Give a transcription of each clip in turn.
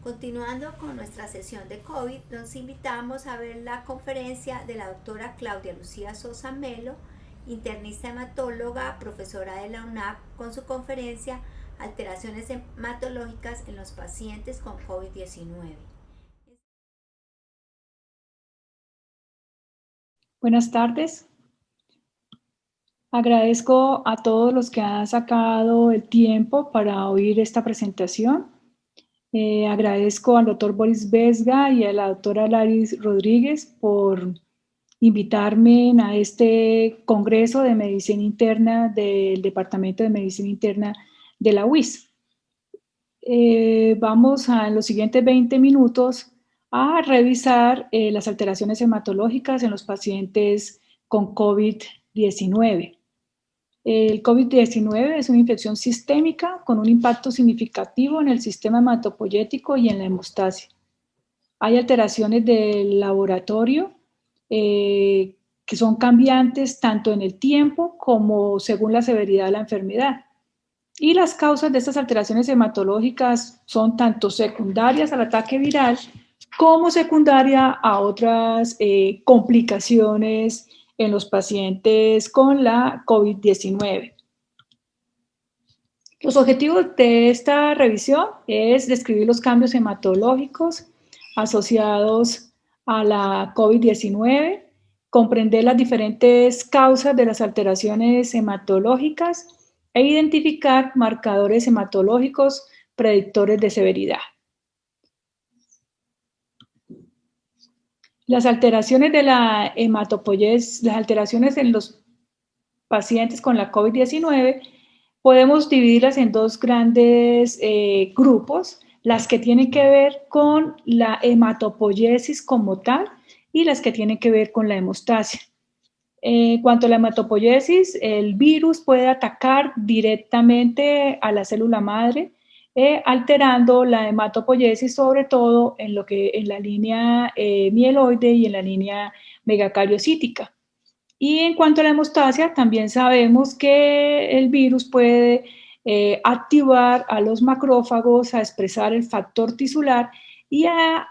Continuando con nuestra sesión de COVID, nos invitamos a ver la conferencia de la doctora Claudia Lucía Sosa Melo, internista hematóloga, profesora de la UNAP, con su conferencia Alteraciones hematológicas en los pacientes con COVID-19. Buenas tardes. Agradezco a todos los que han sacado el tiempo para oír esta presentación. Agradezco al doctor Boris Vesga y a la doctora Laris Rodríguez por invitarme a este Congreso de Medicina Interna del Departamento de Medicina Interna de la UIS. Vamos en los siguientes 20 minutos a revisar las alteraciones hematológicas en los pacientes con COVID-19. El COVID-19 es una infección sistémica con un impacto significativo en el sistema hematopoyético y en la hemostasia. Hay alteraciones del laboratorio que son cambiantes tanto en el tiempo como según la severidad de la enfermedad. Y las causas de estas alteraciones hematológicas son tanto secundarias al ataque viral como secundaria a otras complicaciones en los pacientes con la COVID-19. Los objetivos de esta revisión es describir los cambios hematológicos asociados a la COVID-19, comprender las diferentes causas de las alteraciones hematológicas e identificar marcadores hematológicos predictores de severidad. Las alteraciones de la hematopoiesis, las alteraciones en los pacientes con la COVID-19, podemos dividirlas en dos grandes grupos, las que tienen que ver con la hematopoiesis como tal y las que tienen que ver con la hemostasia. En cuanto a la hematopoiesis, el virus puede atacar directamente a la célula madre, alterando la hematopoiesis, sobre todo en la línea mieloide y en la línea megacariocítica. Y en cuanto a la hemostasia, también sabemos que el virus puede activar a los macrófagos a expresar el factor tisular y a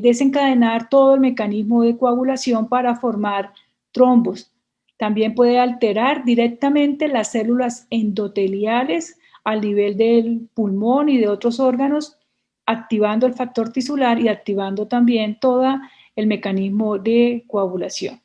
desencadenar todo el mecanismo de coagulación para formar trombos. También puede alterar directamente las células endoteliales al nivel del pulmón y de otros órganos, activando el factor tisular y activando también todo el mecanismo de coagulación.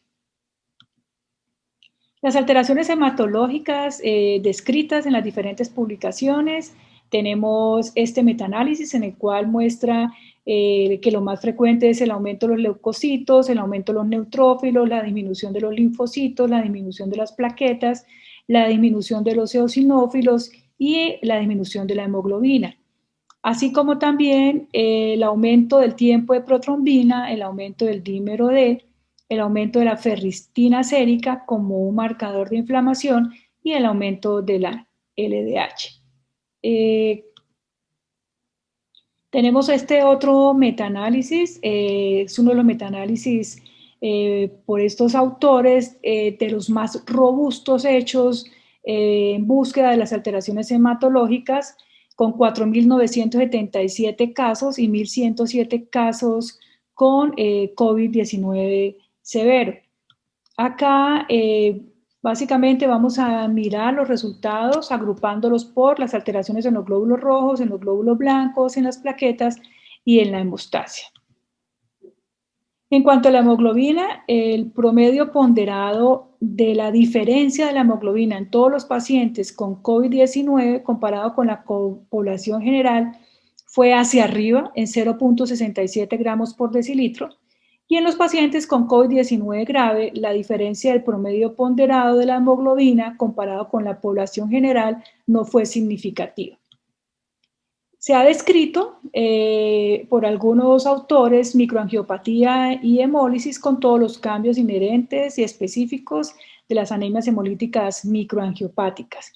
Las alteraciones hematológicas descritas en las diferentes publicaciones, tenemos este metaanálisis en el cual muestra que lo más frecuente es el aumento de los leucocitos, el aumento de los neutrófilos, la disminución de los linfocitos, la disminución de las plaquetas, la disminución de los eosinófilos y la disminución de la hemoglobina. Así como también el aumento del tiempo de protrombina, el aumento del dímero D, el aumento de la ferritina sérica como un marcador de inflamación y el aumento de la LDH. Tenemos este otro metaanálisis, es uno de los metaanálisis por estos autores de los más robustos hechos en búsqueda de las alteraciones hematológicas, con 4.977 casos y 1.107 casos con COVID-19 severo. Acá básicamente vamos a mirar los resultados agrupándolos por las alteraciones en los glóbulos rojos, en los glóbulos blancos, en las plaquetas y en la hemostasia. En cuanto a la hemoglobina, el promedio ponderado de la diferencia de la hemoglobina en todos los pacientes con COVID-19 comparado con la población general fue hacia arriba en 0.67 gramos por decilitro, y en los pacientes con COVID-19 grave, la diferencia del promedio ponderado de la hemoglobina comparado con la población general no fue significativa. Se ha descrito por algunos autores microangiopatía y hemólisis con todos los cambios inherentes y específicos de las anemias hemolíticas microangiopáticas.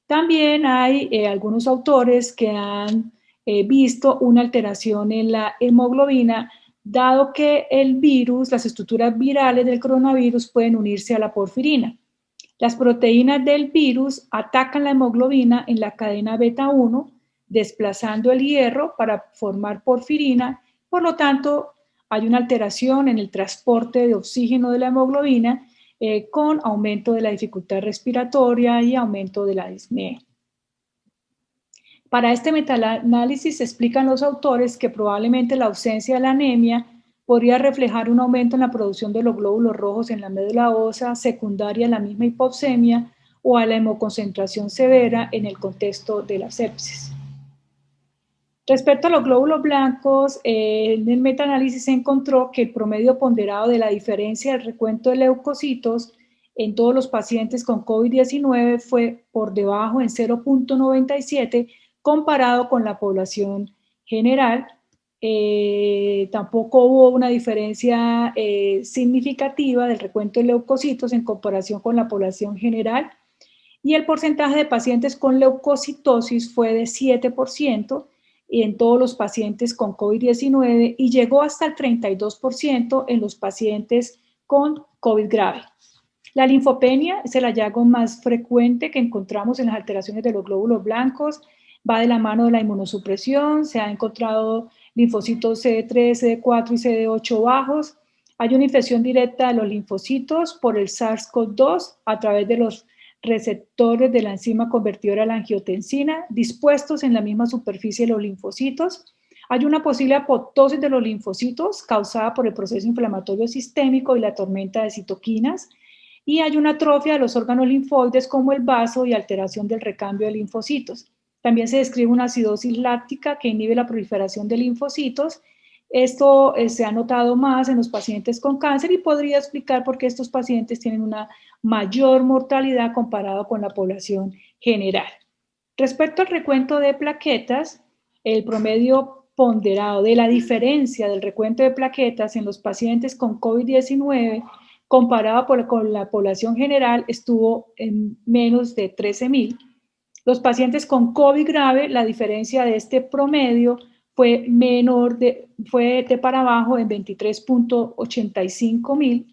También hay algunos autores que han visto una alteración en la hemoglobina, dado que el virus, las estructuras virales del coronavirus pueden unirse a la porfirina. Las proteínas del virus atacan la hemoglobina en la cadena beta 1, desplazando el hierro para formar porfirina. Por lo tanto, hay una alteración en el transporte de oxígeno de la hemoglobina con aumento de la dificultad respiratoria y aumento de la disnea. Para este metaanálisis explican los autores que probablemente la ausencia de la anemia podría reflejar un aumento en la producción de los glóbulos rojos en la médula ósea secundaria a la misma hipoxemia o a la hemoconcentración severa en el contexto de la sepsis. Respecto a los glóbulos blancos, en el metaanálisis se encontró que el promedio ponderado de la diferencia del recuento de leucocitos en todos los pacientes con COVID-19 fue por debajo en 0.97 comparado con la población general. Tampoco hubo una diferencia significativa del recuento de leucocitos en comparación con la población general, y el porcentaje de pacientes con leucocitosis fue de 7% en todos los pacientes con COVID-19 y llegó hasta el 32% en los pacientes con COVID grave. La linfopenia es el hallazgo más frecuente que encontramos en las alteraciones de los glóbulos blancos. Va de la mano de la inmunosupresión, se ha encontrado linfocitos CD3, CD4 y CD8 bajos. Hay una infección directa de los linfocitos por el SARS-CoV-2 a través de los receptores de la enzima convertidora a la angiotensina dispuestos en la misma superficie de los linfocitos. Hay una posible apoptosis de los linfocitos causada por el proceso inflamatorio sistémico y la tormenta de citoquinas. Y hay una atrofia de los órganos linfoides como el vaso y alteración del recambio de linfocitos. También se describe una acidosis láctica que inhibe la proliferación de linfocitos. Esto se ha notado más en los pacientes con cáncer y podría explicar por qué estos pacientes tienen una mayor mortalidad comparado con la población general. Respecto al recuento de plaquetas, el promedio ponderado de la diferencia del recuento de plaquetas en los pacientes con COVID-19 comparado con la población general estuvo en menos de 13.000. Los pacientes con COVID grave, la diferencia de este promedio fue de para abajo en 23.85.000.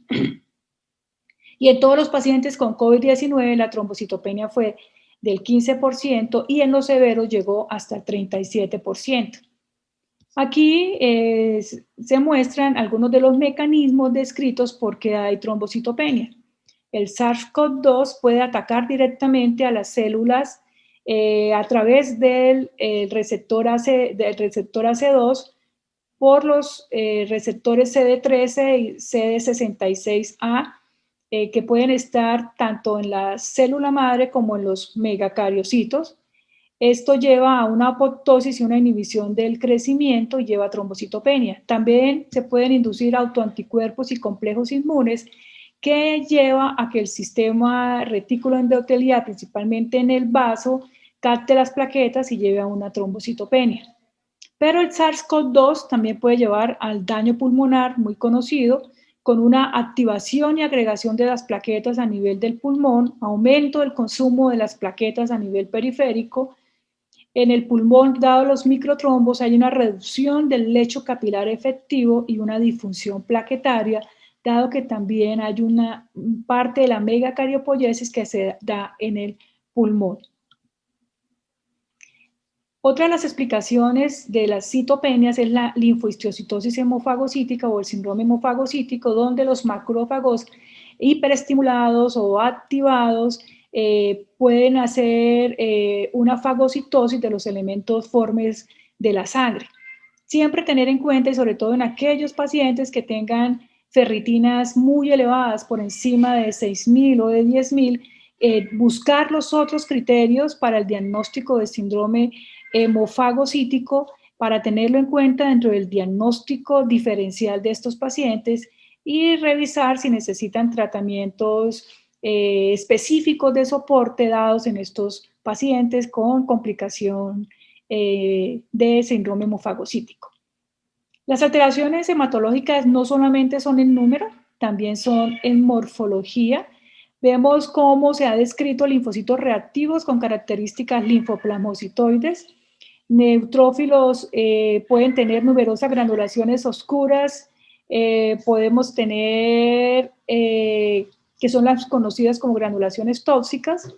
Y en todos los pacientes con COVID-19 la trombocitopenia fue del 15% y en los severos llegó hasta el 37%. Aquí se muestran algunos de los mecanismos descritos por qué hay trombocitopenia. El SARS-CoV-2 puede atacar directamente a las células a través del receptor AC2 por los receptores CD13 y CD66A que pueden estar tanto en la célula madre como en los megacariocitos. Esto lleva a una apoptosis y una inhibición del crecimiento y lleva a trombocitopenia. También se pueden inducir autoanticuerpos y complejos inmunes que lleva a que el sistema retículo endotelial, principalmente en el vaso, capte las plaquetas y lleve a una trombocitopenia. Pero el SARS-CoV-2 también puede llevar al daño pulmonar muy conocido, con una activación y agregación de las plaquetas a nivel del pulmón, aumento del consumo de las plaquetas a nivel periférico. En el pulmón, dado los microtrombos, hay una reducción del lecho capilar efectivo y una disfunción plaquetaria, dado que también hay una parte de la megacardiopoiesis que se da en el pulmón. Otra de las explicaciones de las citopenias es la linfohistiocytosis hemofagocítica o el síndrome hemofagocítico, donde los macrófagos hiperestimulados o activados pueden hacer una fagocitosis de los elementos formes de la sangre. Siempre tener en cuenta, y sobre todo en aquellos pacientes que tengan ferritinas muy elevadas, por encima de 6.000 o de 10.000, buscar los otros criterios para el diagnóstico de síndrome hemofagocítico para tenerlo en cuenta dentro del diagnóstico diferencial de estos pacientes y revisar si necesitan tratamientos específicos de soporte dados en estos pacientes con complicación de síndrome hemofagocítico. Las alteraciones hematológicas no solamente son en número, también son en morfología. Vemos cómo se ha descrito linfocitos reactivos con características linfoplasmocitoides. Neutrófilos pueden tener numerosas granulaciones oscuras, podemos tener que son las conocidas como granulaciones tóxicas.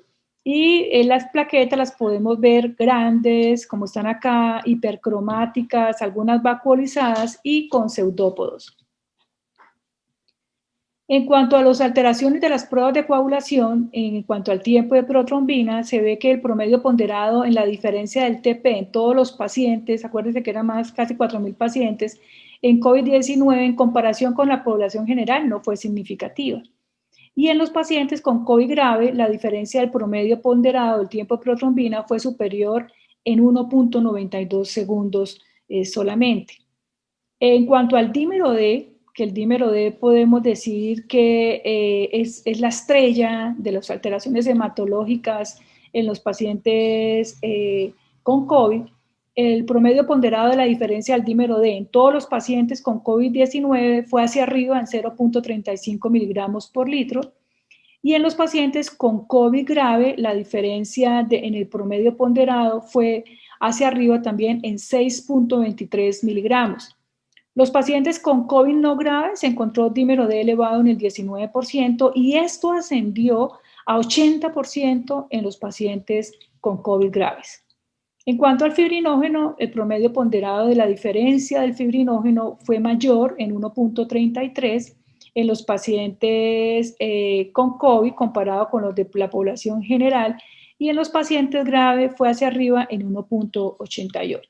Y las plaquetas las podemos ver grandes, como están acá, hipercromáticas, algunas vacuolizadas y con pseudópodos. En cuanto a las alteraciones de las pruebas de coagulación, en cuanto al tiempo de protrombina, se ve que el promedio ponderado en la diferencia del TP en todos los pacientes, acuérdense que eran más casi 4.000 pacientes, en COVID-19 en comparación con la población general no fue significativa. Y en los pacientes con COVID grave, la diferencia del promedio ponderado del tiempo de protrombina fue superior en 1.92 segundos solamente. En cuanto al dímero D, que el dímero D podemos decir que es la estrella de las alteraciones hematológicas en los pacientes con COVID, el promedio ponderado de la diferencia del dímero D en todos los pacientes con COVID-19 fue hacia arriba en 0.35 miligramos por litro, y en los pacientes con COVID grave la diferencia en el promedio ponderado fue hacia arriba también en 6.23 miligramos. Los pacientes con COVID no grave se encontró dímero D elevado en el 19% y esto ascendió a 80% en los pacientes con COVID graves. En cuanto al fibrinógeno, el promedio ponderado de la diferencia del fibrinógeno fue mayor en 1.33 en los pacientes con COVID comparado con los de la población general, y en los pacientes graves fue hacia arriba en 1.88.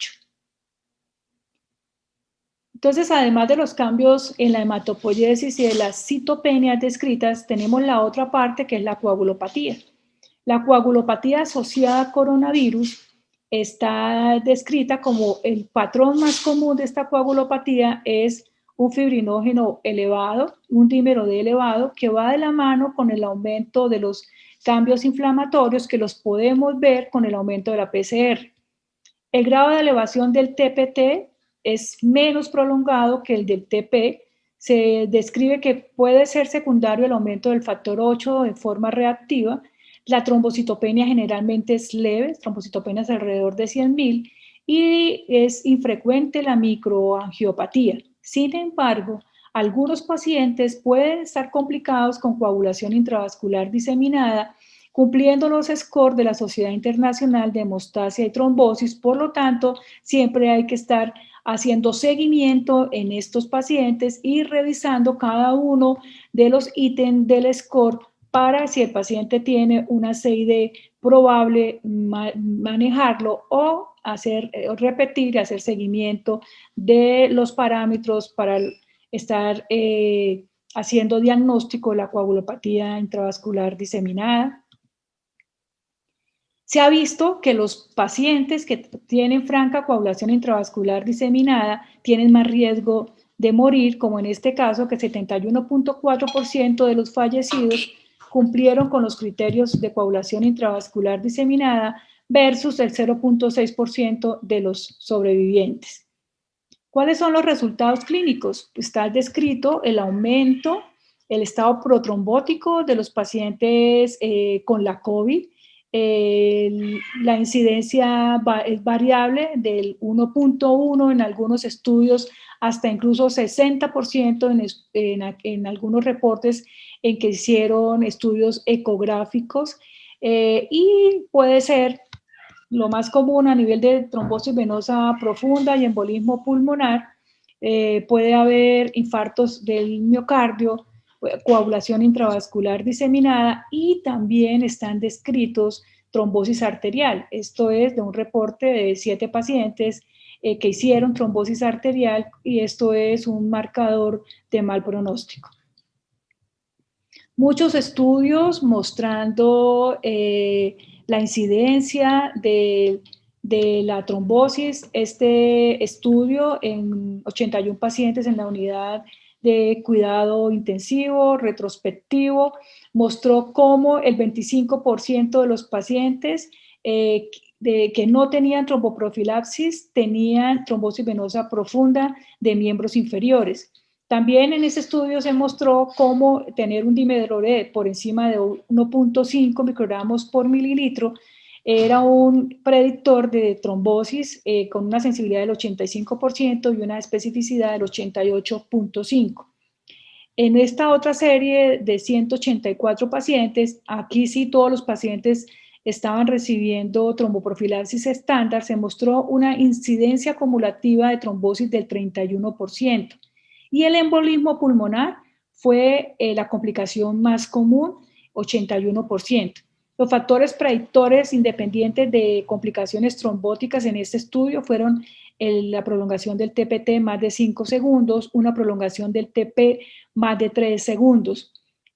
Entonces, además de los cambios en la hematopoiesis y de las citopenias descritas, tenemos la otra parte que es la coagulopatía. La coagulopatía asociada a coronavirus está descrita como el patrón más común de esta coagulopatía es un fibrinógeno elevado, un dímero D elevado, que va de la mano con el aumento de los cambios inflamatorios que los podemos ver con el aumento de la PCR. El grado de elevación del TPT es menos prolongado que el del TP. Se describe que puede ser secundario el aumento del factor 8 de forma reactiva. La trombocitopenia generalmente es leve, trombocitopenias alrededor de 100.000, y es infrecuente la microangiopatía. Sin embargo, algunos pacientes pueden estar complicados con coagulación intravascular diseminada, cumpliendo los scores de la Sociedad Internacional de Hemostasia y Trombosis. Por lo tanto, siempre hay que estar haciendo seguimiento en estos pacientes y revisando cada uno de los ítems del score para, si el paciente tiene una CID probable, manejarlo o repetir y hacer seguimiento de los parámetros para estar haciendo diagnóstico de la coagulopatía intravascular diseminada. Se ha visto que los pacientes que tienen franca coagulación intravascular diseminada tienen más riesgo de morir, como en este caso, que 71.4% de los fallecidos cumplieron con los criterios de coagulación intravascular diseminada versus el 0.6% de los sobrevivientes. ¿Cuáles son los resultados clínicos? Está descrito el aumento, el estado protrombótico de los pacientes con la COVID. La incidencia es variable del 1.1 en algunos estudios hasta incluso 60% en algunos reportes en que hicieron estudios ecográficos, y puede ser lo más común a nivel de trombosis venosa profunda y embolismo pulmonar. Puede haber infartos del miocardio, coagulación intravascular diseminada, y también están descritos trombosis arterial. Esto es de un reporte de 7 pacientes que hicieron trombosis arterial, y esto es un marcador de mal pronóstico. Muchos estudios mostrando la incidencia de la trombosis. Este estudio en 81 pacientes en la unidad de cuidado intensivo, retrospectivo, mostró cómo el 25% de los pacientes que no tenían tromboprofilaxis tenían trombosis venosa profunda de miembros inferiores. También en ese estudio se mostró cómo tener un dímero D por encima de 1.5 microgramos por mililitro era un predictor de trombosis con una sensibilidad del 85% y una especificidad del 88.5%. En esta otra serie de 184 pacientes, aquí sí todos los pacientes estaban recibiendo tromboprofilaxis estándar, se mostró una incidencia acumulativa de trombosis del 31%. Y el embolismo pulmonar fue la complicación más común, 81%. Los factores predictores independientes de complicaciones trombóticas en este estudio fueron la prolongación del TPT más de 5 segundos, una prolongación del TP más de 3 segundos.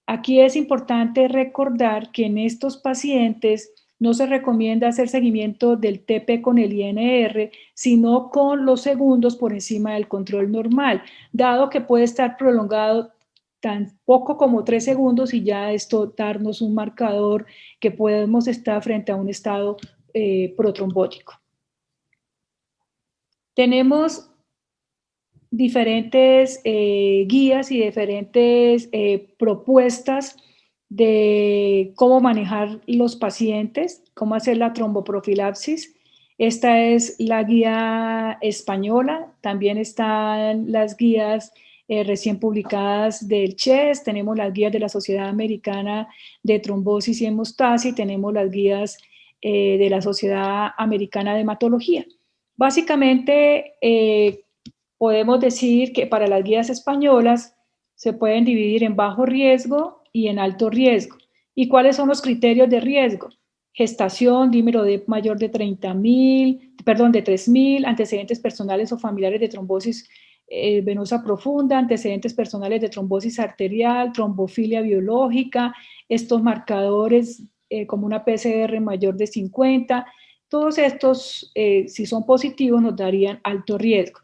Aquí es importante recordar que en estos pacientes no se recomienda hacer seguimiento del TP con el INR, sino con los segundos por encima del control normal, dado que puede estar prolongado tan poco como 3 segundos y ya esto darnos un marcador que podemos estar frente a un estado protrombótico. Tenemos diferentes guías y diferentes propuestas de cómo manejar los pacientes, cómo hacer la tromboprofilaxis. Esta es la guía española, también están las guías recién publicadas del CHES, tenemos las guías de la Sociedad Americana de Trombosis y Hemostasia y tenemos las guías de la Sociedad Americana de Hematología. Básicamente, podemos decir que para las guías españolas se pueden dividir en bajo riesgo y en alto riesgo. ¿Y cuáles son los criterios de riesgo? Gestación, dímero D mayor de 3.000, antecedentes personales o familiares de trombosis venosa profunda, antecedentes personales de trombosis arterial, trombofilia biológica, estos marcadores como una PCR mayor de 50, todos estos, si son positivos, nos darían alto riesgo.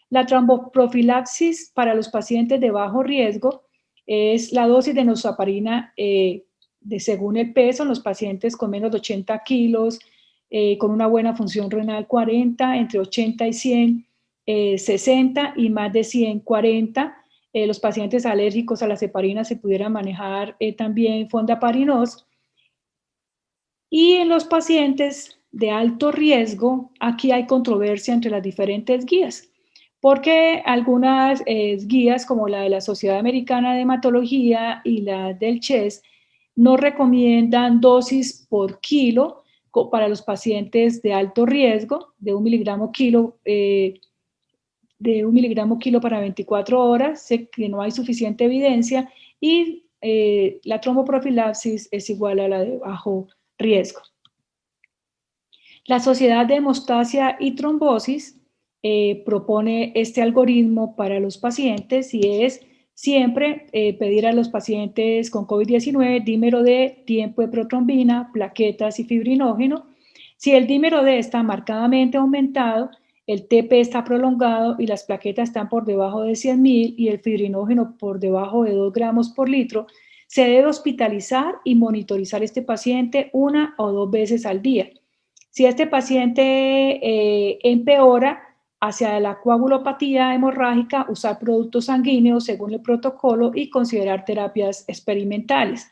La tromboprofilaxis para los pacientes de bajo riesgo es la dosis de enoxaparina según el peso en los pacientes con menos de 80 kilos, con una buena función renal 40, entre 80 y 100, 60 y más de 100, 40. Los pacientes alérgicos a las heparinas se pudieran manejar también fondaparinos. Y en los pacientes de alto riesgo, aquí hay controversia entre las diferentes guías, porque algunas guías, como la de la Sociedad Americana de Hematología y la del CHES, no recomiendan dosis por kilo para los pacientes de alto riesgo, de 1 miligramo kilo para 24 horas, sé que no hay suficiente evidencia, y la tromboprofilaxis es igual a la de bajo riesgo. La Sociedad de Hemostasia y Trombosis propone este algoritmo para los pacientes y es siempre pedir a los pacientes con COVID-19 dímero D, tiempo de protrombina, plaquetas y fibrinógeno. Si el dímero D está marcadamente aumentado, el TP está prolongado y las plaquetas están por debajo de 100.000 y el fibrinógeno por debajo de 2 gramos por litro, se debe hospitalizar y monitorizar este paciente 1 o 2 veces al día. Si este paciente empeora hacia la coagulopatía hemorrágica, usar productos sanguíneos según el protocolo y considerar terapias experimentales.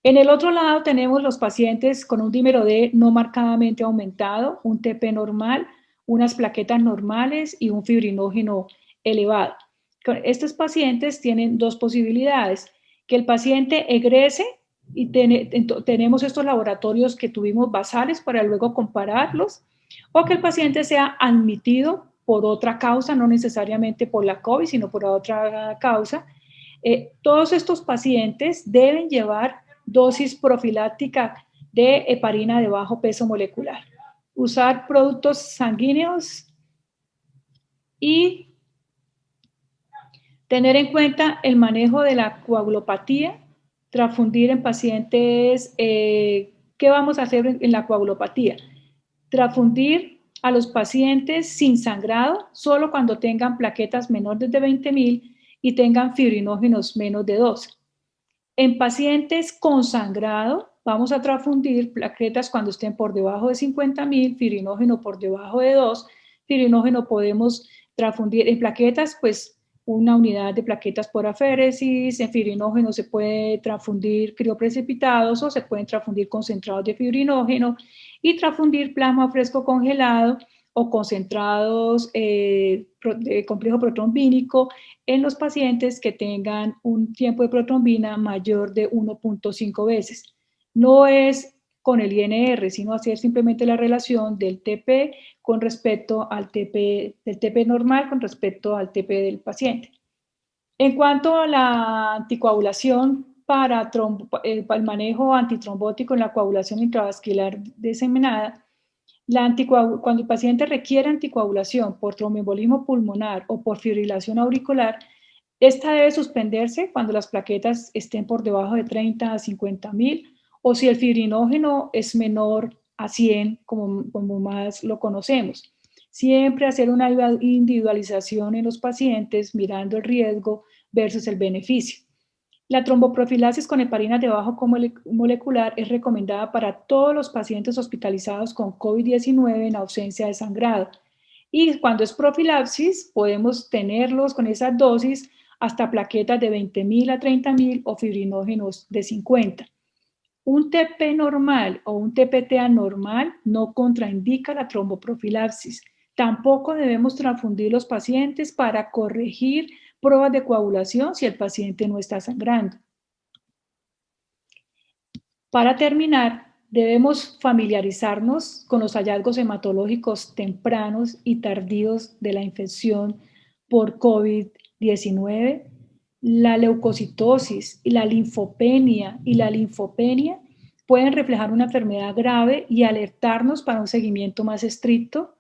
En el otro lado tenemos los pacientes con un dímero D no marcadamente aumentado, un TP normal, unas plaquetas normales y un fibrinógeno elevado. Estos pacientes tienen dos posibilidades: que el paciente egrese y tenemos estos laboratorios que tuvimos basales para luego compararlos, o que el paciente sea admitido por otra causa, no necesariamente por la COVID, sino por otra causa. Todos estos pacientes deben llevar dosis profiláctica de heparina de bajo peso molecular. Usar productos sanguíneos y tener en cuenta el manejo de la coagulopatía, transfundir en pacientes, ¿qué vamos a hacer en la coagulopatía? Transfundir a los pacientes sin sangrado solo cuando tengan plaquetas menores de 20.000 y tengan fibrinógenos menos de 2. En pacientes con sangrado, vamos a transfundir plaquetas cuando estén por debajo de 50.000, fibrinógeno por debajo de 2. Fibrinógeno podemos transfundir en plaquetas, pues una unidad de plaquetas por aféresis. En fibrinógeno se puede transfundir crioprecipitados o se pueden transfundir concentrados de fibrinógeno y transfundir plasma fresco congelado o concentrados de complejo protrombínico en los pacientes que tengan un tiempo de protrombina mayor de 1.5 veces. No es con el INR, sino hacer simplemente la relación del TP con respecto al del TP normal con respecto al TP del paciente. En cuanto a la anticoagulación para el manejo antitrombótico en la coagulación intravascular diseminada, cuando el paciente requiere anticoagulación por tromboembolismo pulmonar o por fibrilación auricular, esta debe suspenderse cuando las plaquetas estén por debajo de 30 a 50.000 o si el fibrinógeno es menor a 100, como más lo conocemos. Siempre hacer una individualización en los pacientes mirando el riesgo versus el beneficio. La tromboprofilaxis con heparina de bajo molecular es recomendada para todos los pacientes hospitalizados con COVID-19 en ausencia de sangrado. Y cuando es profilaxis, podemos tenerlos con esa dosis hasta plaquetas de 20.000 a 30.000 o fibrinógenos de 50. Un TP normal o un TPT anormal no contraindica la tromboprofilaxis. Tampoco debemos transfundir los pacientes para corregir pruebas de coagulación si el paciente no está sangrando. Para terminar, debemos familiarizarnos con los hallazgos hematológicos tempranos y tardíos de la infección por COVID-19. La leucocitosis y la linfopenia pueden reflejar una enfermedad grave y alertarnos para un seguimiento más estricto.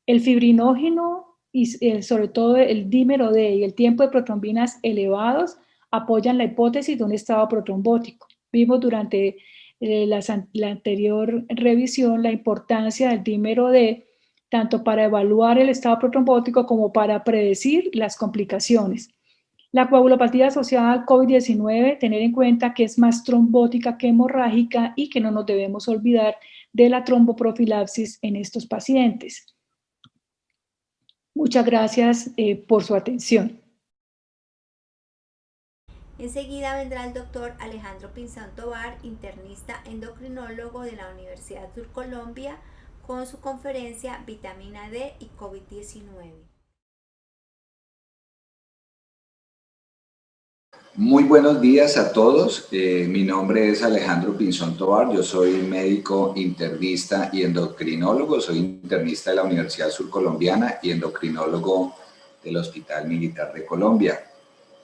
El fibrinógeno y sobre todo el dímero D y el tiempo de protrombinas elevados apoyan la hipótesis de un estado protrombótico. Vimos durante la anterior revisión la importancia del dímero D tanto para evaluar el estado protrombótico como para predecir las complicaciones. La coagulopatía asociada al COVID-19, tener en cuenta que es más trombótica que hemorrágica y que no nos debemos olvidar de la tromboprofilaxis en estos pacientes. Muchas gracias por su atención. Enseguida vendrá el doctor Alejandro Pinzón Tovar, internista endocrinólogo de la Universidad Sur Colombia, con su conferencia Vitamina D y COVID-19. Muy buenos días a todos. Mi nombre es Alejandro Pinzón Tovar. Yo soy médico internista y endocrinólogo. Soy internista de la Universidad Sur Colombiana y endocrinólogo del Hospital Militar de Colombia.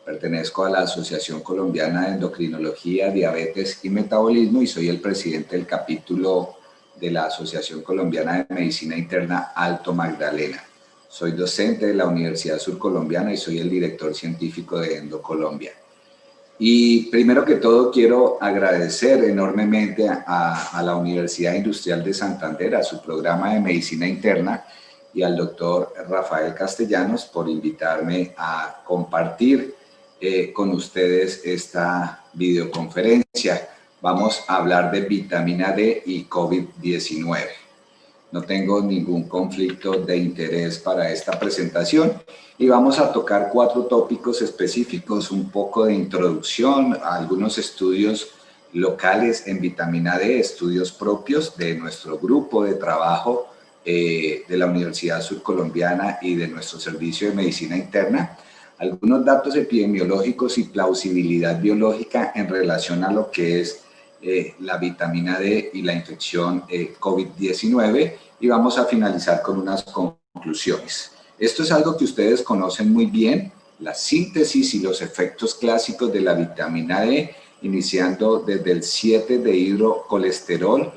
Pertenezco a la Asociación Colombiana de Endocrinología, Diabetes y Metabolismo y soy el presidente del capítulo de la Asociación Colombiana de Medicina Interna Alto Magdalena. Soy docente de la Universidad Sur Colombiana y soy el director científico de EndoColombia. Y primero que todo quiero agradecer enormemente a la Universidad Industrial de Santander, a su programa de Medicina Interna y al doctor Rafael Castellanos por invitarme a compartir con ustedes esta videoconferencia. Vamos a hablar de vitamina D y COVID-19. No tengo ningún conflicto de interés para esta presentación y vamos a tocar 4 tópicos específicos, un poco de introducción a algunos estudios locales en vitamina D, estudios propios de nuestro grupo de trabajo de la Universidad Sur Colombiana y de nuestro Servicio de Medicina Interna, algunos datos epidemiológicos y plausibilidad biológica en relación a lo que es la vitamina D y la infección COVID-19 y vamos a finalizar con unas conclusiones. Esto es algo que ustedes conocen muy bien, la síntesis y los efectos clásicos de la vitamina D, iniciando desde el 7 de hidrocolesterol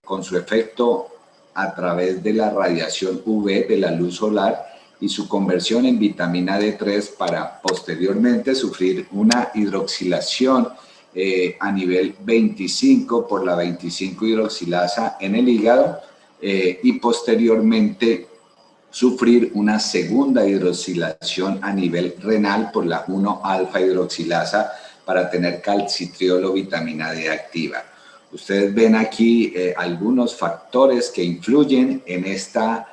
con su efecto a través de la radiación UV de la luz solar y su conversión en vitamina D3 para posteriormente sufrir una hidroxilación a nivel 25 por la 25 hidroxilasa en el hígado y posteriormente sufrir una segunda hidroxilación a nivel renal por la 1 alfa hidroxilasa para tener calcitriol o vitamina D activa. Ustedes ven aquí algunos factores que influyen en esta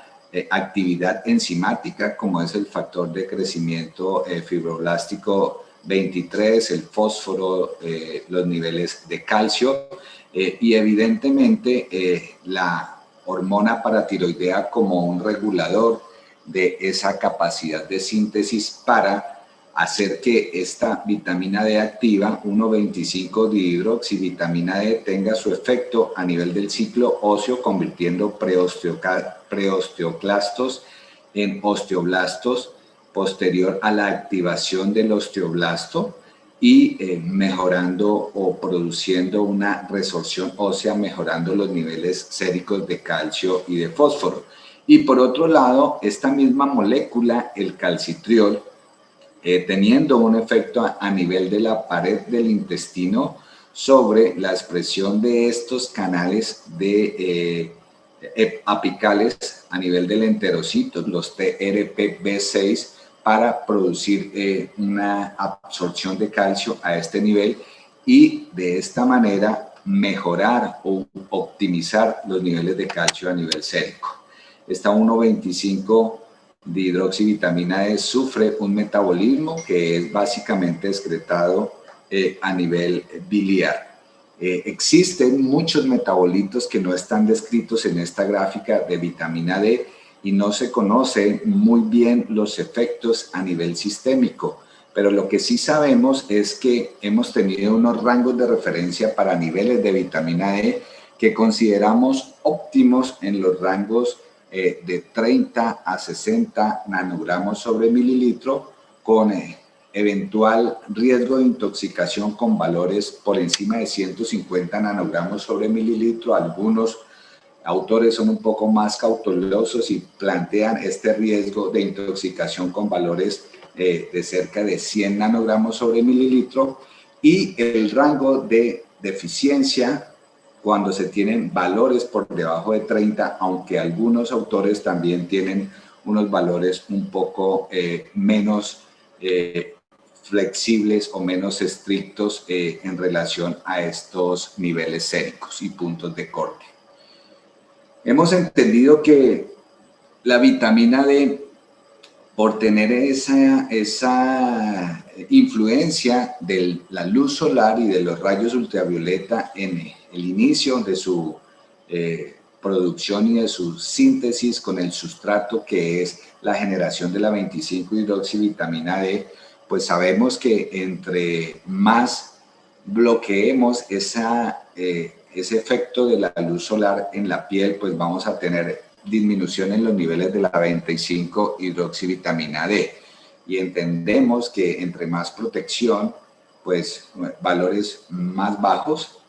actividad enzimática, como es el factor de crecimiento fibroblástico 23, el fósforo, los niveles de calcio y evidentemente la hormona paratiroidea como un regulador de esa capacidad de síntesis para hacer que esta vitamina D activa, 1,25 dihidroxivitamina D, tenga su efecto a nivel del ciclo óseo, convirtiendo preosteoclastos en osteoblastos posterior a la activación del osteoblasto y mejorando o produciendo una resorción ósea, mejorando los niveles séricos de calcio y de fósforo. Y por otro lado, esta misma molécula, el calcitriol, teniendo un efecto a nivel de la pared del intestino sobre la expresión de estos canales apicales a nivel del enterocito, los TRPV6, para producir una absorción de calcio a este nivel y de esta manera mejorar o optimizar los niveles de calcio a nivel sérico. Esta 1,25 dihidroxivitamina D sufre un metabolismo que es básicamente excretado a nivel biliar. Existen muchos metabolitos que no están descritos en esta gráfica de vitamina D y no se conocen muy bien los efectos a nivel sistémico, pero lo que sí sabemos es que hemos tenido unos rangos de referencia para niveles de vitamina D que consideramos óptimos en los rangos de 30 a 60 nanogramos sobre mililitro, con eventual riesgo de intoxicación con valores por encima de 150 nanogramos sobre mililitro. Algunos autores son un poco más cautelosos y plantean este riesgo de intoxicación con valores de cerca de 100 nanogramos sobre mililitro, y el rango de deficiencia cuando se tienen valores por debajo de 30, aunque algunos autores también tienen unos valores un poco menos flexibles o menos estrictos en relación a estos niveles séricos y puntos de corte. Hemos entendido que la vitamina D, por tener esa influencia de la luz solar y de los rayos ultravioleta en el inicio de su producción y de su síntesis con el sustrato que es la generación de la 25-hidroxivitamina D, pues sabemos que entre más bloqueemos ese efecto de la luz solar en la piel, pues vamos a tener disminución en los niveles de la 25-hidroxivitamina D. Y entendemos que entre más protección, pues valores más bajos,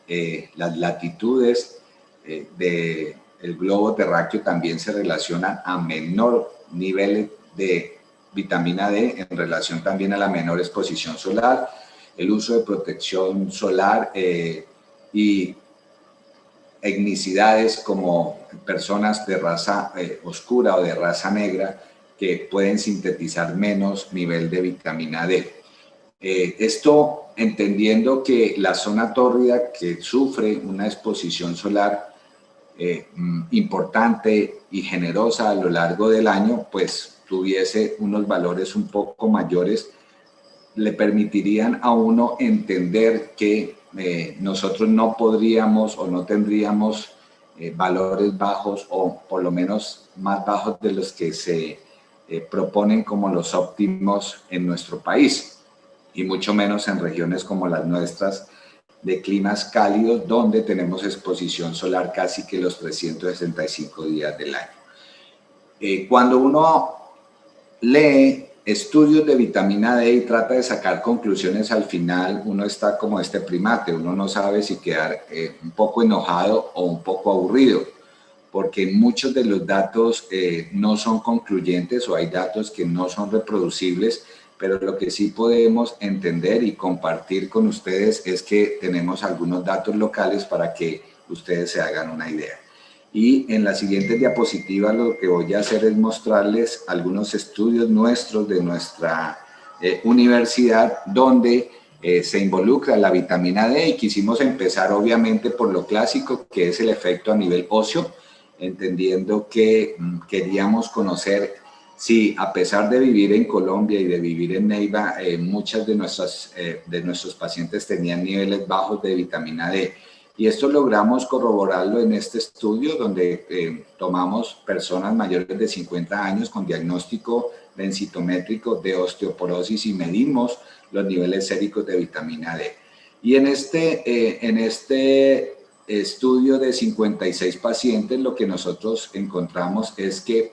las latitudes del globo terráqueo también se relacionan a menor nivel de vitamina D en relación también a la menor exposición solar, el uso de protección solar y etnicidades como personas de raza oscura o de raza negra que pueden sintetizar menos nivel de vitamina D. Esto entendiendo que la zona tórrida que sufre una exposición solar importante y generosa a lo largo del año, pues tuviese unos valores un poco mayores, le permitirían a uno entender que nosotros no podríamos o no tendríamos valores bajos, o por lo menos más bajos de los que se proponen como los óptimos en nuestro país, y mucho menos en regiones como las nuestras de climas cálidos, donde tenemos exposición solar casi que los 365 días del año. Cuando uno lee estudios de vitamina D y trata de sacar conclusiones al final, uno está como este primate, uno no sabe si quedar un poco enojado o un poco aburrido, porque muchos de los datos no son concluyentes o hay datos que no son reproducibles, pero lo que sí podemos entender y compartir con ustedes es que tenemos algunos datos locales para que ustedes se hagan una idea. Y en la siguiente diapositiva lo que voy a hacer es mostrarles algunos estudios nuestros de nuestra universidad donde se involucra la vitamina D, y quisimos empezar obviamente por lo clásico, que es el efecto a nivel óseo, entendiendo que queríamos conocer si a pesar de vivir en Colombia y de vivir en Neiva, muchas de nuestros pacientes tenían niveles bajos de vitamina D. Y esto logramos corroborarlo en este estudio donde tomamos personas mayores de 50 años con diagnóstico densitométrico de osteoporosis y medimos los niveles séricos de vitamina D. Y en este estudio de 56 pacientes lo que nosotros encontramos es que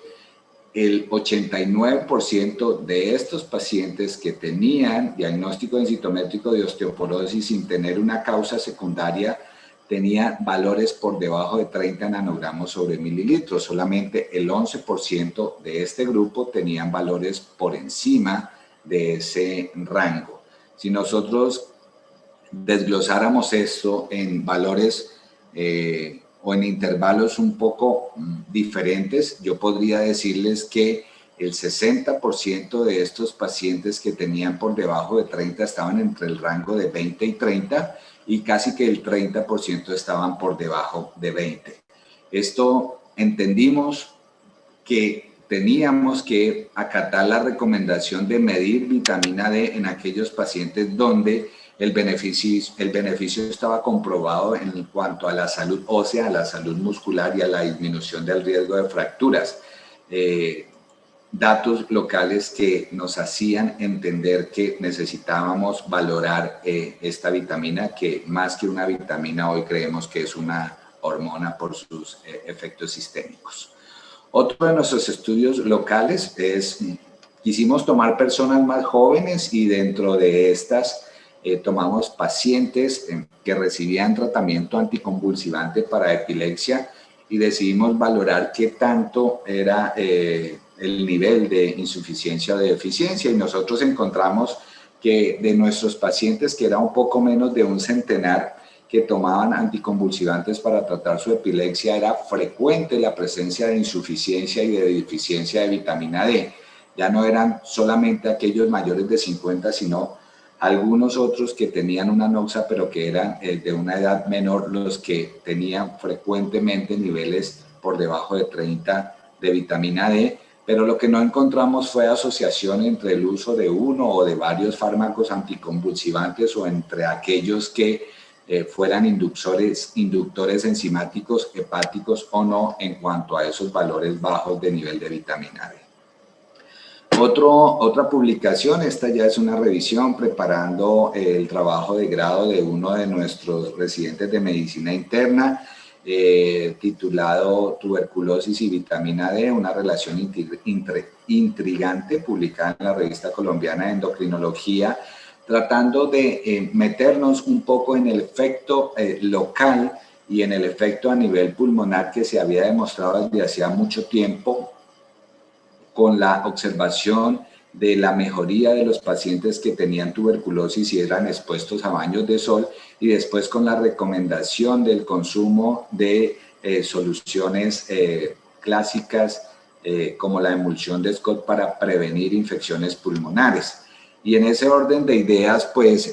el 89% de estos pacientes que tenían diagnóstico densitométrico de osteoporosis sin tener una causa secundaria tenían valores por debajo de 30 nanogramos sobre mililitros. Solamente el 11% de este grupo tenían valores por encima de ese rango. Si nosotros desglosáramos esto en valores o en intervalos un poco diferentes, yo podría decirles que el 60% de estos pacientes que tenían por debajo de 30 estaban entre el rango de 20 y 30 y casi que el 30% estaban por debajo de 20. Esto entendimos que teníamos que acatar la recomendación de medir vitamina D en aquellos pacientes donde el beneficio estaba comprobado en cuanto a la salud ósea, a la salud muscular y a la disminución del riesgo de fracturas. Datos locales que nos hacían entender que necesitábamos valorar esta vitamina, que más que una vitamina hoy creemos que es una hormona por sus efectos sistémicos. Otro de nuestros estudios locales es, quisimos tomar personas más jóvenes y dentro de estas tomamos pacientes que recibían tratamiento anticonvulsivante para epilepsia y decidimos valorar qué tanto era el nivel de insuficiencia o de deficiencia, y nosotros encontramos que de nuestros pacientes, que era un poco menos de un centenar que tomaban anticonvulsivantes para tratar su epilepsia, era frecuente la presencia de insuficiencia y de deficiencia de vitamina D. Ya no eran solamente aquellos mayores de 50, sino algunos otros que tenían una anoxia, pero que eran de una edad menor, los que tenían frecuentemente niveles por debajo de 30 de vitamina D. Pero lo que no encontramos fue asociación entre el uso de uno o de varios fármacos anticonvulsivantes o entre aquellos que fueran inductores enzimáticos, hepáticos o no, en cuanto a esos valores bajos de nivel de vitamina D. Otra publicación, esta ya es una revisión preparando el trabajo de grado de uno de nuestros residentes de medicina interna, titulado Tuberculosis y vitamina D, una relación intrigante, publicada en la revista colombiana de endocrinología, tratando de meternos un poco en el efecto local y en el efecto a nivel pulmonar que se había demostrado desde hacía mucho tiempo, con la observación de la mejoría de los pacientes que tenían tuberculosis y eran expuestos a baños de sol, y después con la recomendación del consumo de soluciones clásicas como la emulsión de Scott para prevenir infecciones pulmonares. Y en ese orden de ideas, pues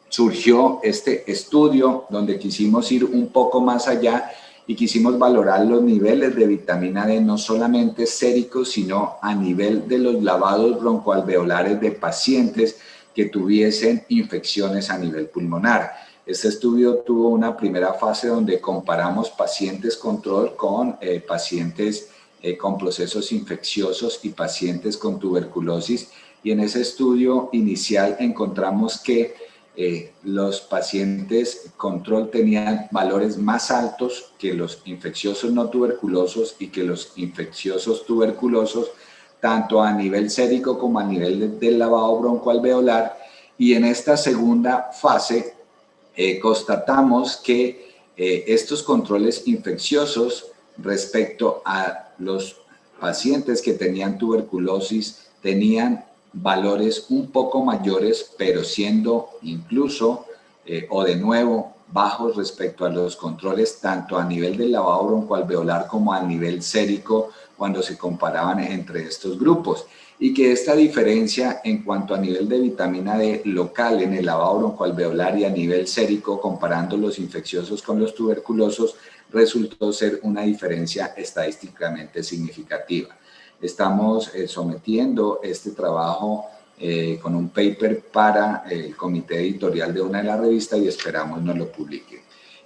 surgió este estudio donde quisimos ir un poco más allá y quisimos valorar los niveles de vitamina D, no solamente séricos, sino a nivel de los lavados broncoalveolares de pacientes que tuviesen infecciones a nivel pulmonar. Este estudio tuvo una primera fase donde comparamos pacientes control con pacientes con procesos infecciosos y pacientes con tuberculosis, y en ese estudio inicial encontramos que los pacientes control tenían valores más altos que los infecciosos no tuberculosos y que los infecciosos tuberculosos, tanto a nivel sérico como a nivel del lavado broncoalveolar. Y en esta segunda fase constatamos que estos controles infecciosos respecto a los pacientes que tenían tuberculosis tenían valores un poco mayores, pero siendo incluso o de nuevo bajos respecto a los controles tanto a nivel del lavado broncoalveolar como a nivel sérico cuando se comparaban entre estos grupos, y que esta diferencia en cuanto a nivel de vitamina D local en el lavado broncoalveolar y a nivel sérico comparando los infecciosos con los tuberculosos resultó ser una diferencia estadísticamente significativa. Estamos sometiendo este trabajo con un paper para el comité editorial de una de las revistas y esperamos nos lo publiquen.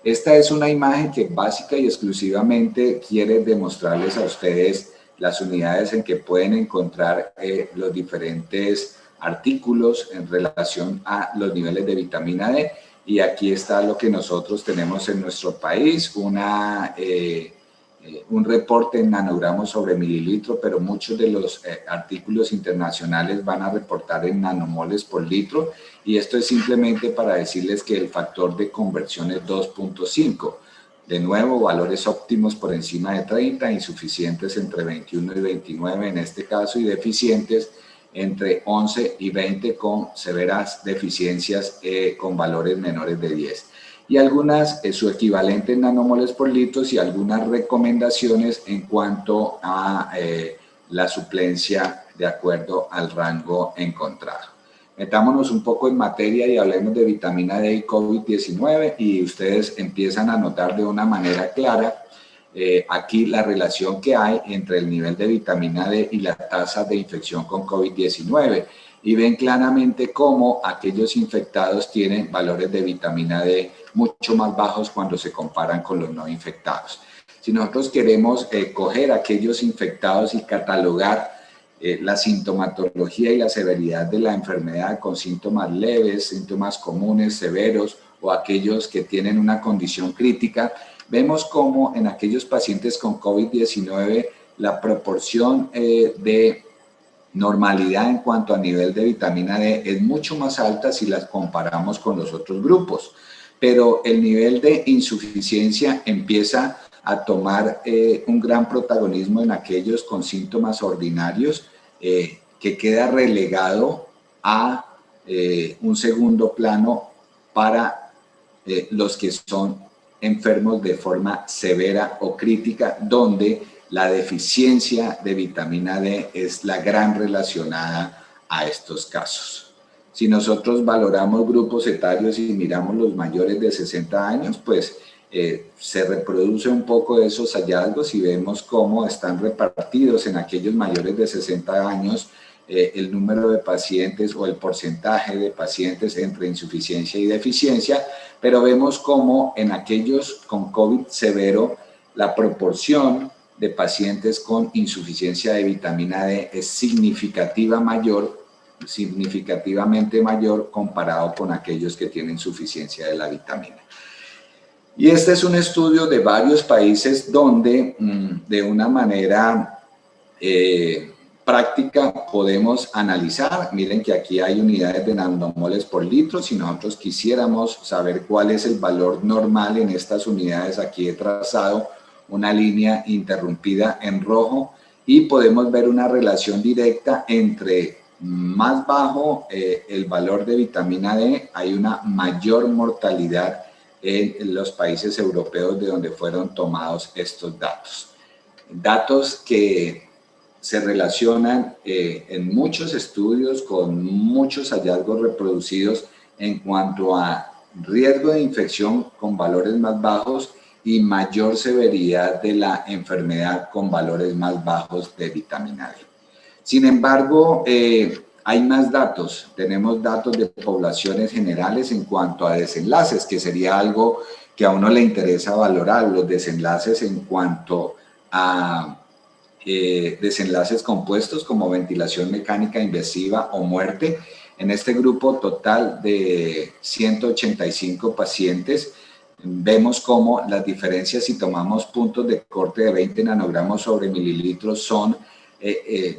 Esta es una imagen que básica y exclusivamente quiere demostrarles a ustedes las unidades en que pueden encontrar los diferentes artículos en relación a los niveles de vitamina D. Y aquí está lo que nosotros tenemos en nuestro país, un reporte en nanogramos sobre mililitro, pero muchos de los artículos internacionales van a reportar en nanomoles por litro, y esto es simplemente para decirles que el factor de conversión es 2.5. De nuevo, valores óptimos por encima de 30, insuficientes entre 21 y 29 en este caso, y deficientes entre 11 y 20 con severas deficiencias con valores menores de 10. Y algunas, su equivalente en nanomoles por litro, y algunas recomendaciones en cuanto a la suplencia de acuerdo al rango encontrado. Metámonos un poco en materia y hablemos de vitamina D y COVID-19, y ustedes empiezan a notar de una manera clara aquí la relación que hay entre el nivel de vitamina D y la tasa de infección con COVID-19, y ven claramente cómo aquellos infectados tienen valores de vitamina D mucho más bajos cuando se comparan con los no infectados. Si nosotros queremos coger aquellos infectados y catalogar la sintomatología y la severidad de la enfermedad con síntomas leves, síntomas comunes, severos, o aquellos que tienen una condición crítica, vemos cómo en aquellos pacientes con COVID-19 la proporción de normalidad en cuanto a nivel de vitamina D es mucho más alta si las comparamos con los otros grupos, pero el nivel de insuficiencia empieza a tomar un gran protagonismo en aquellos con síntomas ordinarios, que queda relegado a un segundo plano para los que son enfermos de forma severa o crítica, donde la deficiencia de vitamina D es la gran relacionada a estos casos. Si nosotros valoramos grupos etarios y miramos los mayores de 60 años, pues se reproduce un poco de esos hallazgos y vemos cómo están repartidos en aquellos mayores de 60 años el número de pacientes o el porcentaje de pacientes entre insuficiencia y deficiencia, pero vemos cómo en aquellos con COVID severo la proporción de pacientes con insuficiencia de vitamina D es significativamente mayor comparado con aquellos que tienen suficiencia de la vitamina. Y este es un estudio de varios países donde de una manera práctica podemos analizar. Miren que aquí hay unidades de nanomoles por litro. Si nosotros quisiéramos saber cuál es el valor normal en estas unidades, aquí he trazado una línea interrumpida en rojo y podemos ver una relación directa entre más bajo el valor de vitamina D, hay una mayor mortalidad en los países europeos de donde fueron tomados estos datos. Datos que se relacionan en muchos estudios con muchos hallazgos reproducidos en cuanto a riesgo de infección con valores más bajos y mayor severidad de la enfermedad con valores más bajos de vitamina D. Sin embargo, hay más datos. Tenemos datos de poblaciones generales en cuanto a desenlaces, que sería algo que a uno le interesa valorar, los desenlaces en cuanto a desenlaces compuestos como ventilación mecánica invasiva o muerte. En este grupo total de 185 pacientes, vemos cómo las diferencias, si tomamos puntos de corte de 20 nanogramos sobre mililitros, son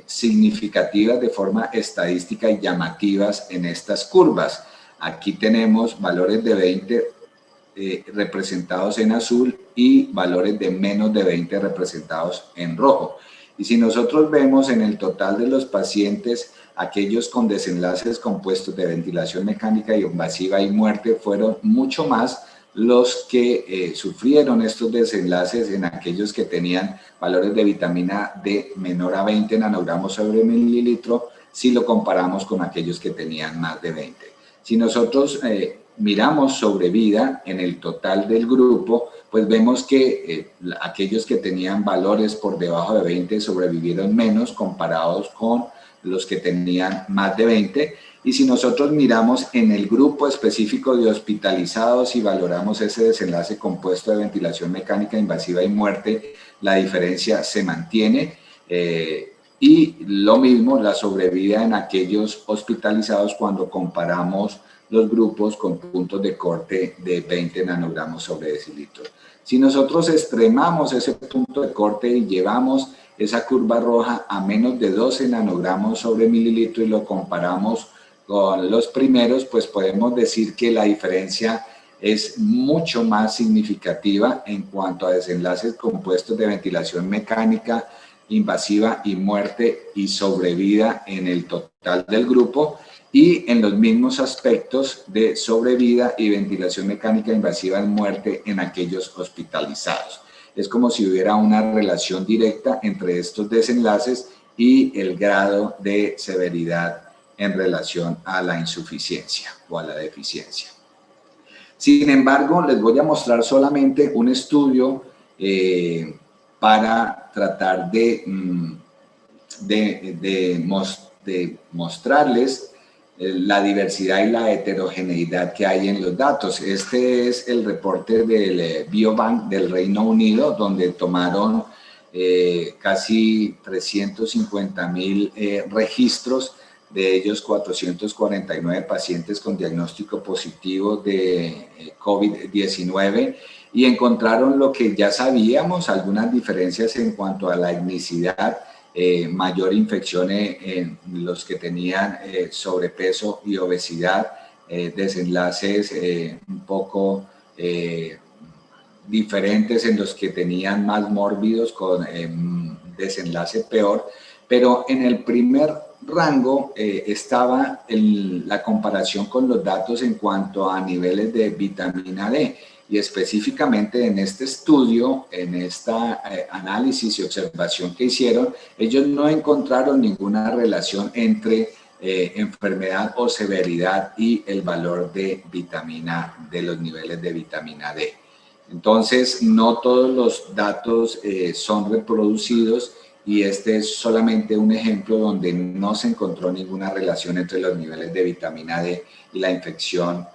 significativas de forma estadística y llamativas en estas curvas. Aquí tenemos valores de 20 representados en azul y valores de menos de 20 representados en rojo. Y si nosotros vemos en el total de los pacientes, aquellos con desenlaces compuestos de ventilación mecánica invasiva y muerte fueron mucho más los que sufrieron estos desenlaces en aquellos que tenían valores de vitamina D menor a 20 nanogramos sobre mililitro, si lo comparamos con aquellos que tenían más de 20. Si nosotros miramos sobrevida en el total del grupo, pues vemos que aquellos que tenían valores por debajo de 20 sobrevivieron menos comparados con los que tenían más de 20. Y si nosotros miramos en el grupo específico de hospitalizados y valoramos ese desenlace compuesto de ventilación mecánica invasiva y muerte, la diferencia se mantiene. Y lo mismo la sobrevida en aquellos hospitalizados cuando comparamos los grupos con puntos de corte de 20 nanogramos sobre decilitro. Si nosotros extremamos ese punto de corte y llevamos esa curva roja a menos de 12 nanogramos sobre mililitro y lo comparamos con los primeros, pues podemos decir que la diferencia es mucho más significativa en cuanto a desenlaces compuestos de ventilación mecánica invasiva y muerte y sobrevida en el total del grupo, y en los mismos aspectos de sobrevida y ventilación mecánica invasiva en muerte en aquellos hospitalizados. Es como si hubiera una relación directa entre estos desenlaces y el grado de severidad en relación a la insuficiencia o a la deficiencia. Sin embargo, les voy a mostrar solamente un estudio para tratar de mostrarles la diversidad y la heterogeneidad que hay en los datos. Este es el reporte del Biobank del Reino Unido, donde tomaron casi 350,000 registros, de ellos 449 pacientes con diagnóstico positivo de COVID-19, y encontraron lo que ya sabíamos, algunas diferencias en cuanto a la etnicidad, mayor infección en los que tenían sobrepeso y obesidad, desenlaces un poco diferentes en los que tenían más mórbidos con desenlace peor, pero en el primer rango estaba la comparación con los datos en cuanto a niveles de vitamina D. Y específicamente en este estudio, en esta análisis y observación que hicieron, ellos no encontraron ninguna relación entre enfermedad o severidad y el valor de los niveles de vitamina D. Entonces, no todos los datos son reproducidos, y este es solamente un ejemplo donde no se encontró ninguna relación entre los niveles de vitamina D y la infección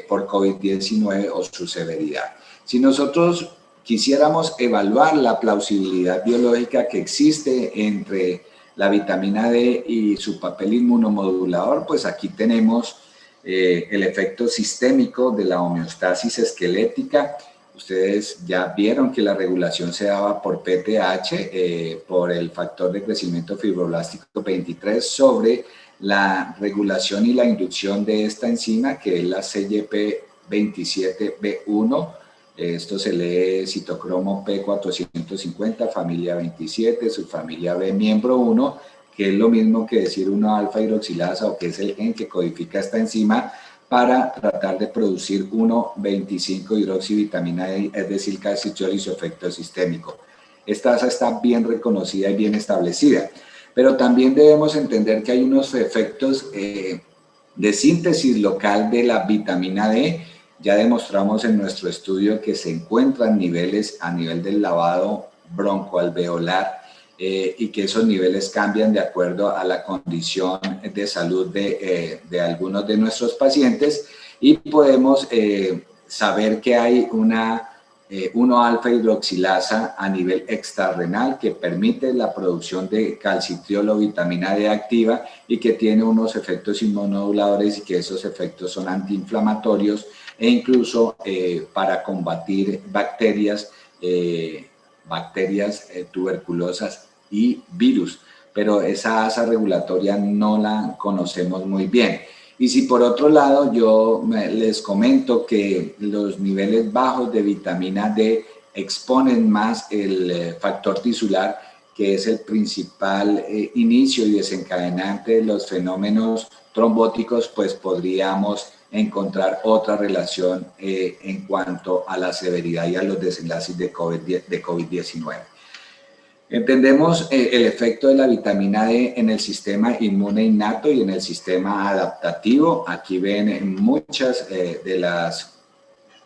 por COVID-19 o su severidad. Si nosotros quisiéramos evaluar la plausibilidad biológica que existe entre la vitamina D y su papel inmunomodulador, pues aquí tenemos el efecto sistémico de la homeostasis esquelética. Ustedes ya vieron que la regulación se daba por PTH, por el factor de crecimiento fibroblástico 23, sobre la regulación y la inducción de esta enzima, que es la CYP27B1. Esto se lee citocromo P450, familia 27, subfamilia B, miembro 1, que es lo mismo que decir 1-alfa hidroxilasa, o que es el gen que codifica esta enzima para tratar de producir 1,25 hidroxivitamina E, es decir, calcitriol, y su efecto sistémico. Esta asa está bien reconocida y bien establecida, pero también debemos entender que hay unos efectos de síntesis local de la vitamina D. Ya demostramos en nuestro estudio que se encuentran niveles a nivel del lavado broncoalveolar, y que esos niveles cambian de acuerdo a la condición de salud de algunos de nuestros pacientes, y podemos saber que hay una 1-alfa hidroxilasa a nivel extrarrenal que permite la producción de calcitriol o vitamina D activa, y que tiene unos efectos inmunomoduladores, y que esos efectos son antiinflamatorios e incluso para combatir bacterias tuberculosas y virus, pero esa asa regulatoria no la conocemos muy bien. Y si por otro lado yo les comento que los niveles bajos de vitamina D exponen más el factor tisular, que es el principal inicio y desencadenante de los fenómenos trombóticos, pues podríamos encontrar otra relación en cuanto a la severidad y a los desenlaces de COVID-19. Entendemos el efecto de la vitamina D en el sistema inmune innato y en el sistema adaptativo. Aquí ven muchas de las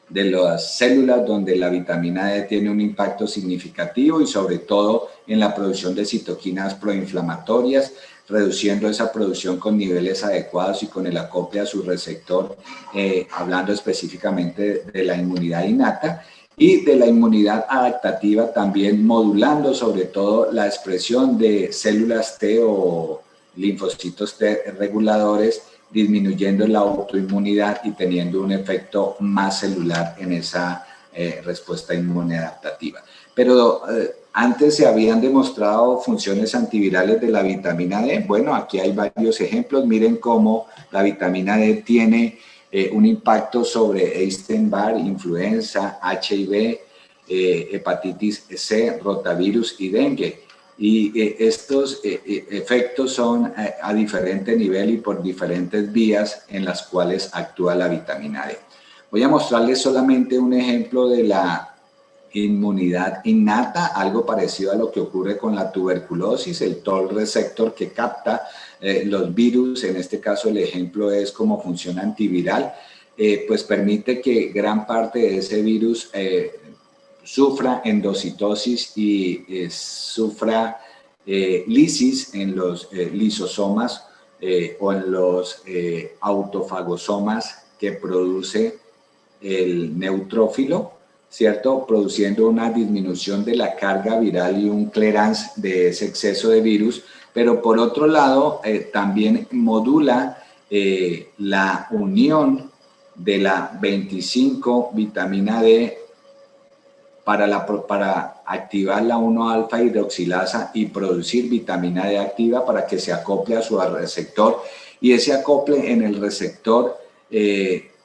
de las células donde la vitamina D tiene un impacto significativo y sobre todo en la producción de citoquinas proinflamatorias, reduciendo esa producción con niveles adecuados y con el acople a su receptor, hablando específicamente de la inmunidad innata y de la inmunidad adaptativa, también modulando sobre todo la expresión de células T o linfocitos T reguladores, disminuyendo la autoinmunidad y teniendo un efecto más celular en esa respuesta inmune adaptativa. Pero antes se habían demostrado funciones antivirales de la vitamina D. Bueno, aquí hay varios ejemplos. Miren cómo la vitamina D tiene un impacto sobre Epstein-Barr, influenza, HIV, hepatitis C, rotavirus y dengue. Y estos efectos son a diferente nivel y por diferentes vías en las cuales actúa la vitamina D. Voy a mostrarles solamente un ejemplo de la inmunidad innata, algo parecido a lo que ocurre con la tuberculosis, el Toll receptor que capta los virus. En este caso el ejemplo es cómo funciona antiviral, pues permite que gran parte de ese virus sufra endocitosis y sufra lisis en los lisosomas o en los autofagosomas que produce el neutrófilo, ¿cierto? Produciendo una disminución de la carga viral y un clearance de ese exceso de virus, pero por otro lado también modula la unión de la 25 vitamina D para activar la 1-alfa hidroxilasa y producir vitamina D activa para que se acople a su receptor y ese acople en el receptor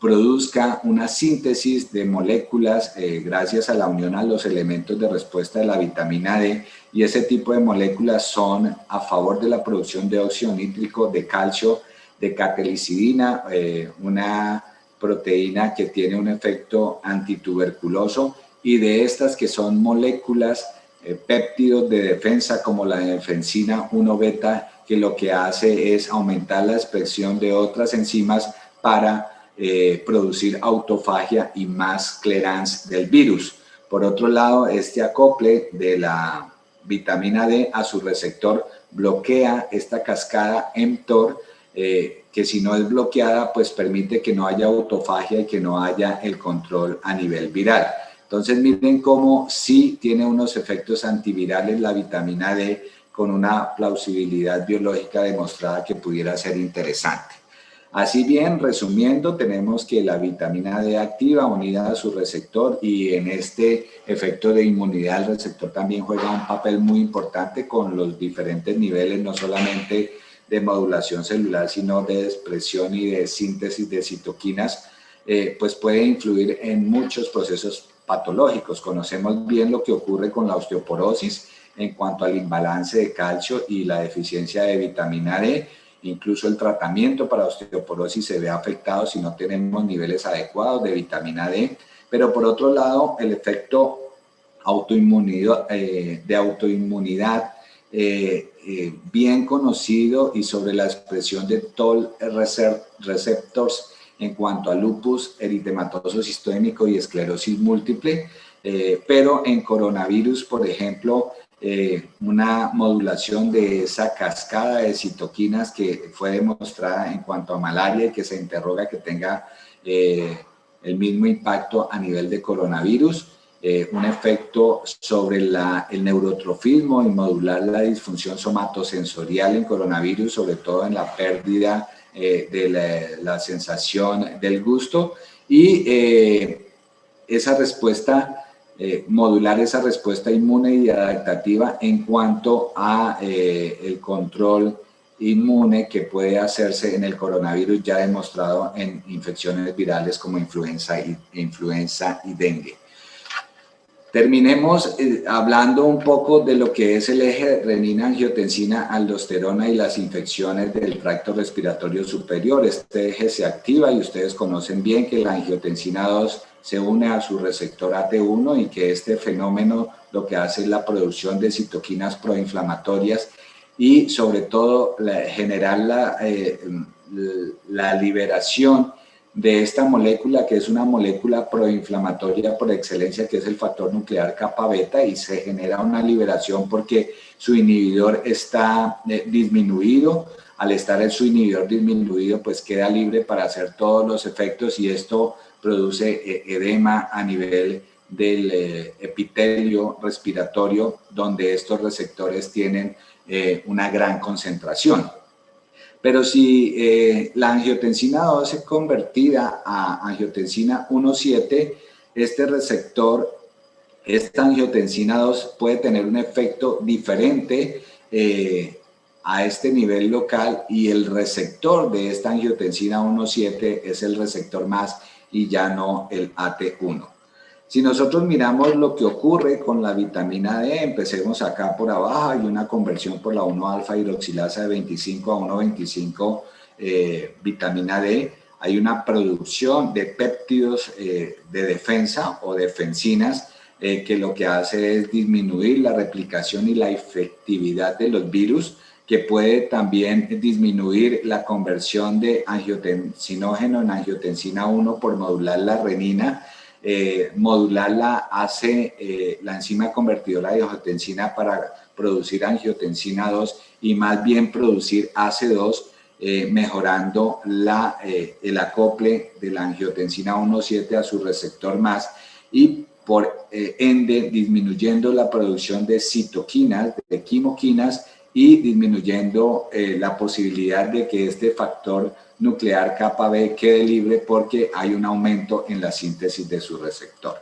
produzca una síntesis de moléculas gracias a la unión a los elementos de respuesta de la vitamina D, y ese tipo de moléculas son a favor de la producción de óxido nítrico, de calcio, de catelicidina, una proteína que tiene un efecto antituberculoso, y de estas que son moléculas, péptidos de defensa como la defensina 1-beta, que lo que hace es aumentar la expresión de otras enzimas para producir autofagia y más clearance del virus. Por otro lado, este acople de la vitamina D a su receptor bloquea esta cascada mTOR, que si no es bloqueada, pues permite que no haya autofagia y que no haya el control a nivel viral. Entonces miren cómo sí tiene unos efectos antivirales la vitamina D, con una plausibilidad biológica demostrada que pudiera ser interesante. Así bien, resumiendo, tenemos que la vitamina D activa unida a su receptor, y en este efecto de inmunidad el receptor también juega un papel muy importante con los diferentes niveles, no solamente de modulación celular, sino de expresión y de síntesis de citoquinas, pues puede influir en muchos procesos patológicos. Conocemos bien lo que ocurre con la osteoporosis en cuanto al imbalance de calcio y la deficiencia de vitamina D. Incluso el tratamiento para osteoporosis se ve afectado si no tenemos niveles adecuados de vitamina D. Pero por otro lado, el efecto de autoinmunidad bien conocido, y sobre la expresión de Toll receptors en cuanto a lupus eritematoso sistémico y esclerosis múltiple, pero en coronavirus, por ejemplo, una modulación de esa cascada de citoquinas que fue demostrada en cuanto a malaria y que se interroga que tenga el mismo impacto a nivel de coronavirus, un efecto sobre el neurotrofismo y modular la disfunción somatosensorial en coronavirus, sobre todo en la pérdida de la sensación del gusto, y esa respuesta, modular esa respuesta inmune y adaptativa en cuanto a el control inmune que puede hacerse en el coronavirus, ya demostrado en infecciones virales como influenza y dengue. Terminemos hablando un poco de lo que es el eje renina-angiotensina-aldosterona y las infecciones del tracto respiratorio superior. Este eje se activa y ustedes conocen bien que la angiotensina 2 se une a su receptor AT1 y que este fenómeno lo que hace es la producción de citoquinas proinflamatorias y sobre todo generar la liberación de esta molécula, que es una molécula proinflamatoria por excelencia, que es el factor nuclear kappa beta, y se genera una liberación porque su inhibidor está disminuido. Al estar su inhibidor disminuido, pues queda libre para hacer todos los efectos, y esto produce edema a nivel del epitelio respiratorio, donde estos receptores tienen una gran concentración. Pero si la angiotensina 2 es convertida a angiotensina 1,7, este receptor, esta angiotensina 2 puede tener un efecto diferente a este nivel local, y el receptor de esta angiotensina 1,7 es el receptor más y ya no el AT1. Si nosotros miramos lo que ocurre con la vitamina D, empecemos acá por abajo, hay una conversión por la 1-alfa hidroxilasa de 25 a 1,25 vitamina D, hay una producción de péptidos de defensa o defensinas que lo que hace es disminuir la replicación y la efectividad de los virus, que puede también disminuir la conversión de angiotensinógeno en angiotensina 1 por modular la renina. Modularla hace la enzima convertidora de angiotensina para producir angiotensina 2 y más bien producir ACE2, mejorando el acople de la angiotensina 1,7 a su receptor más, y por ende disminuyendo la producción de citoquinas, de quimoquinas, y disminuyendo la posibilidad de que este factor nuclear kappa B quede libre porque hay un aumento en la síntesis de su receptor.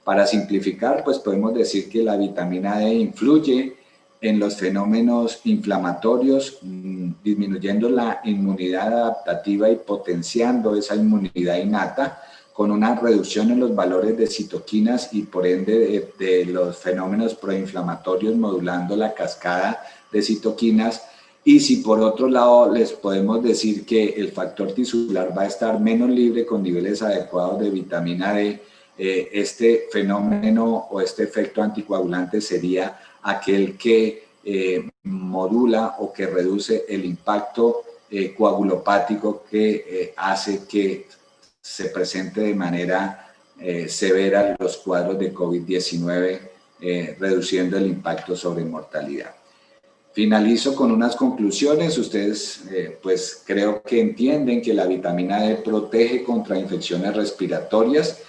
Para simplificar, pues podemos decir que la vitamina D influye en los fenómenos inflamatorios, disminuyendo la inmunidad adaptativa y potenciando esa inmunidad innata, con una reducción en los valores de citoquinas y por ende de los fenómenos proinflamatorios, modulando la cascada de citoquinas. Y si por otro lado les podemos decir que el factor tisular va a estar menos libre con niveles adecuados de vitamina D, este fenómeno o este efecto anticoagulante sería aquel que modula o que reduce el impacto coagulopático que hace que se presente de manera severa los cuadros de COVID-19, reduciendo el impacto sobre mortalidad. Finalizo con unas conclusiones. Ustedes, pues creo que entienden que la vitamina D protege contra infecciones respiratorias.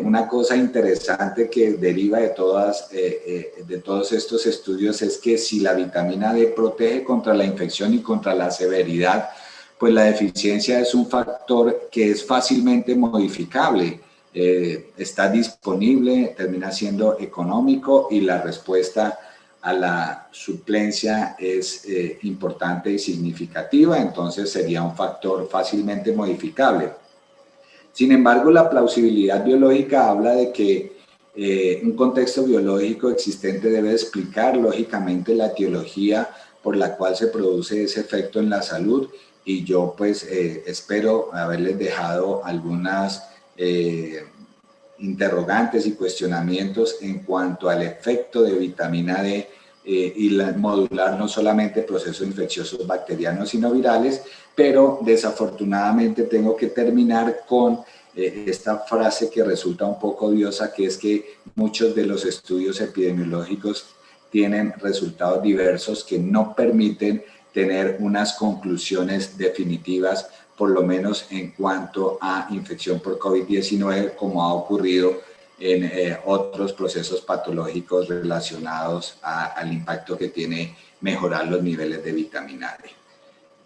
Una cosa interesante que deriva de todos estos estudios es que si la vitamina D protege contra la infección y contra la severidad, pues la deficiencia es un factor que es fácilmente modificable. Está disponible, termina siendo económico, y la respuesta a la suplencia es importante y significativa, entonces sería un factor fácilmente modificable. Sin embargo, la plausibilidad biológica habla de que un contexto biológico existente debe explicar lógicamente la etiología por la cual se produce ese efecto en la salud, y yo pues espero haberles dejado algunas interrogantes y cuestionamientos en cuanto al efecto de vitamina D y modular no solamente procesos infecciosos bacterianos sino virales, pero desafortunadamente tengo que terminar con esta frase que resulta un poco odiosa, que es que muchos de los estudios epidemiológicos tienen resultados diversos que no permiten tener unas conclusiones definitivas, por lo menos en cuanto a infección por COVID-19, como ha ocurrido en otros procesos patológicos relacionados al impacto que tiene mejorar los niveles de vitamina D.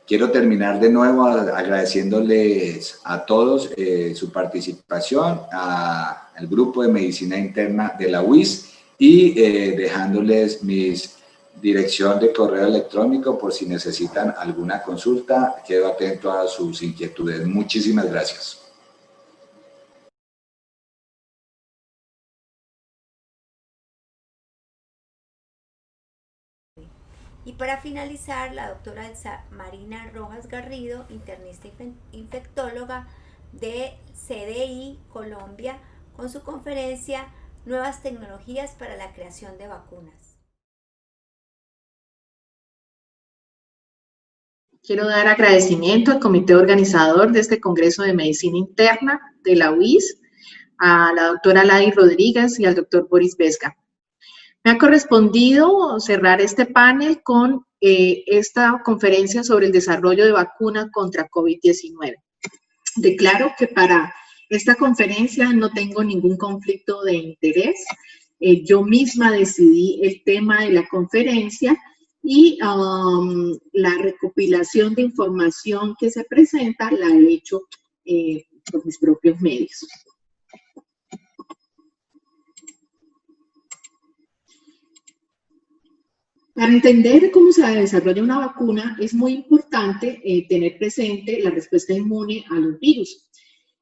Quiero terminar de nuevo agradeciéndoles a todos su participación, al grupo de medicina interna de la UIS, y dejándoles mis dirección de correo electrónico por si necesitan alguna consulta. Quedo atento a sus inquietudes. Muchísimas gracias. Y para finalizar, la doctora Elsa Marina Rojas Garrido, internista infectóloga de CDI Colombia, con su conferencia Nuevas tecnologías para la creación de vacunas. Quiero dar agradecimiento al comité organizador de este Congreso de Medicina Interna de la UIS, a la doctora Lady Rodríguez y al doctor Boris Vesga. Me ha correspondido cerrar este panel con esta conferencia sobre el desarrollo de vacuna contra COVID-19. Declaro que para esta conferencia no tengo ningún conflicto de interés. Yo misma decidí el tema de la conferencia y la recopilación de información que se presenta la he hecho por mis propios medios. Para entender cómo se desarrolla una vacuna es muy importante tener presente la respuesta inmune a los virus.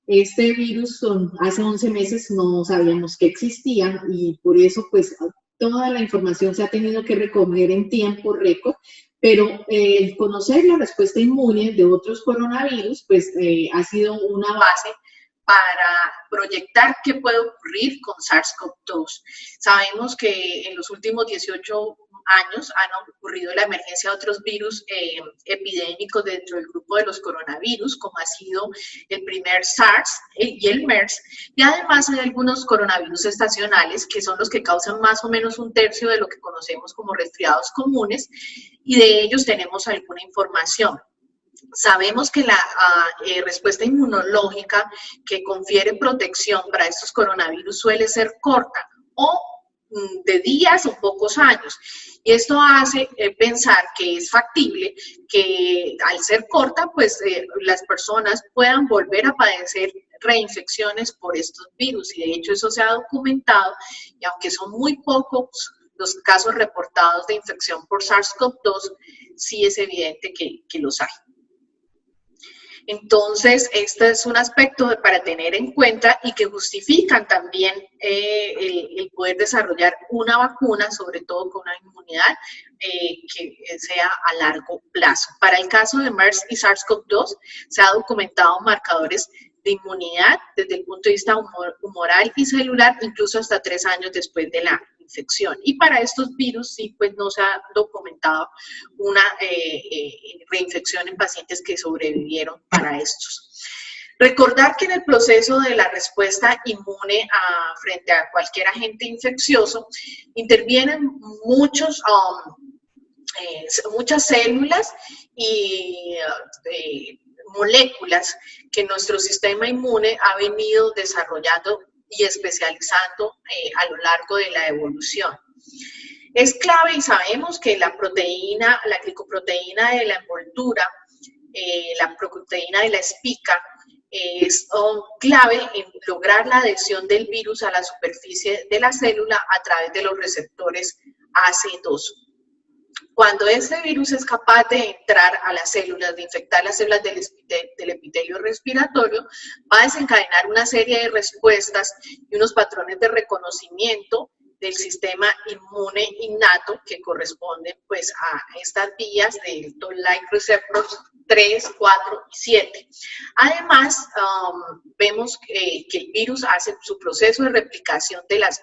Este virus hace 11 meses no sabíamos que existían y por eso pues toda la información se ha tenido que recoger en tiempo récord, pero el conocer la respuesta inmune de otros coronavirus pues ha sido una base para proyectar qué puede ocurrir con SARS-CoV-2. Sabemos que en los últimos 18 años han ocurrido la emergencia de otros virus epidémicos dentro del grupo de los coronavirus, como ha sido el primer SARS y el MERS, y además hay algunos coronavirus estacionales que son los que causan más o menos 1/3 de lo que conocemos como resfriados comunes, y de ellos tenemos alguna información. Sabemos que la respuesta inmunológica que confiere protección para estos coronavirus suele ser corta o de días o pocos años. Y esto hace pensar que es factible que al ser corta, pues las personas puedan volver a padecer reinfecciones por estos virus. Y de hecho eso se ha documentado, y aunque son muy pocos los casos reportados de infección por SARS-CoV-2, sí es evidente que los hay. Entonces, este es un aspecto para tener en cuenta y que justifican también el poder desarrollar una vacuna, sobre todo con una inmunidad que sea a largo plazo. Para el caso de MERS y SARS-CoV-2, se ha documentado marcadores de inmunidad desde el punto de vista humoral y celular, incluso hasta 3 años después de la infección. Y para estos virus sí, pues no se ha documentado una reinfección en pacientes que sobrevivieron para estos. Recordar que en el proceso de la respuesta inmune frente a cualquier agente infeccioso intervienen muchas células y moléculas que nuestro sistema inmune ha venido desarrollando y especializando a lo largo de la evolución. Es clave y sabemos que la proteína, la glicoproteína de la envoltura, la proteína de la espica, es clave en lograr la adhesión del virus a la superficie de la célula a través de los receptores AC2. Cuando este virus es capaz de entrar a las células, de infectar las células del epitelio respiratorio, va a desencadenar una serie de respuestas y unos patrones de reconocimiento del sistema inmune innato que corresponden pues a estas vías del Toll-like receptors 3, 4 y 7. Además, vemos que el virus hace su proceso de replicación de las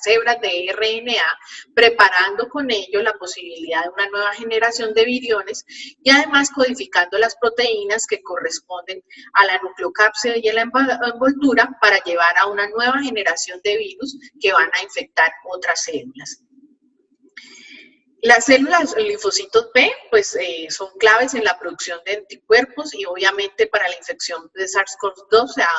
hebras de RNA, preparando con ello la posibilidad de una nueva generación de viriones y además codificando las proteínas que corresponden a la nucleocápside y a la envoltura para llevar a una nueva generación de virus que van a infectar otras células. Las células linfocitos B pues, son claves en la producción de anticuerpos y obviamente para la infección de SARS-CoV-2 se ha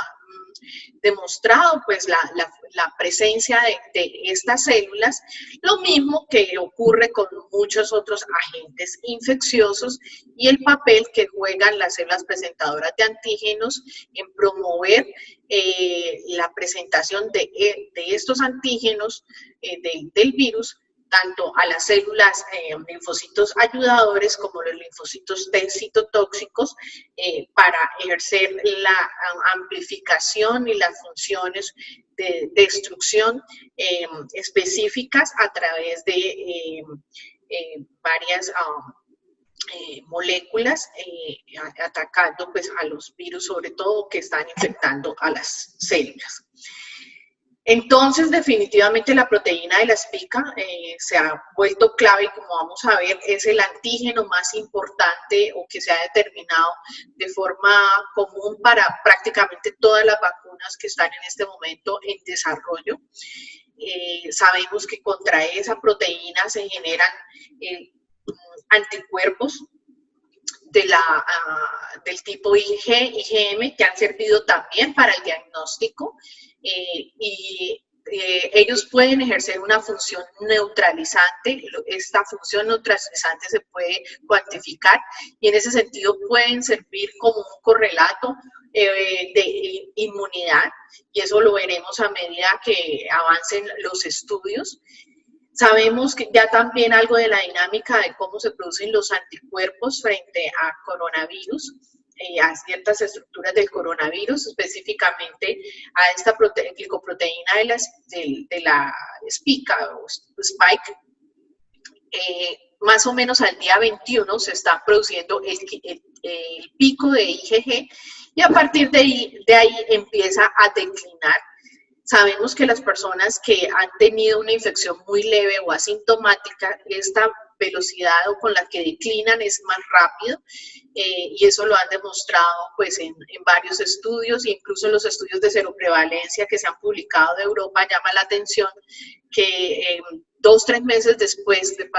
demostrado pues, la presencia de estas células, lo mismo que ocurre con muchos otros agentes infecciosos y el papel que juegan las células presentadoras de antígenos en promover la presentación de estos antígenos del virus tanto a las células linfocitos ayudadores como los linfocitos T citotóxicos para ejercer la amplificación y las funciones de destrucción específicas a través de varias moléculas atacando pues, a los virus, sobre todo que están infectando a las células. Entonces, definitivamente la proteína de la espica se ha vuelto clave y como vamos a ver, es el antígeno más importante o que se ha determinado de forma común para prácticamente todas las vacunas que están en este momento en desarrollo. Sabemos que contra esa proteína se generan anticuerpos del tipo IG, IgM, que han servido también para el diagnóstico ellos pueden ejercer una función neutralizante. Esta función neutralizante se puede cuantificar y en ese sentido pueden servir como un correlato de inmunidad, y eso lo veremos a medida que avancen los estudios. Sabemos que ya también algo de la dinámica de cómo se producen los anticuerpos frente a coronavirus, a ciertas estructuras del coronavirus, específicamente a esta glicoproteína de la espica o spike. Más o menos al día 21 se está produciendo el pico de IgG y a partir de ahí empieza a declinar. Sabemos que las personas que han tenido una infección muy leve o asintomática, esta velocidad o con la que declinan es más rápido, y eso lo han demostrado pues en varios estudios, incluso los estudios de seroprevalencia que se han publicado de Europa. Llama la atención que 2-3 meses después de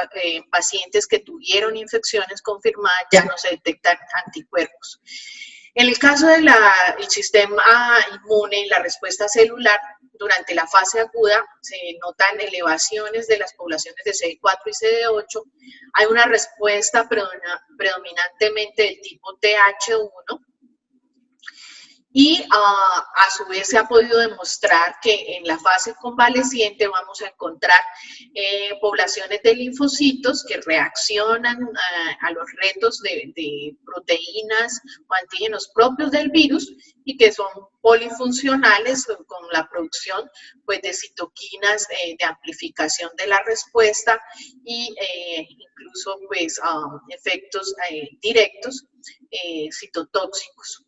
pacientes que tuvieron infecciones confirmadas ya no se detectan anticuerpos. En el caso del sistema inmune y la respuesta celular, durante la fase aguda se notan elevaciones de las poblaciones de CD4 y CD8. Hay una respuesta predominantemente del tipo TH1 y a su vez se ha podido demostrar que en la fase convaleciente vamos a encontrar poblaciones de linfocitos que reaccionan a los retos de proteínas o antígenos propios del virus y que son polifuncionales con la producción pues, de citoquinas de amplificación de la respuesta y incluso pues, efectos directos citotóxicos.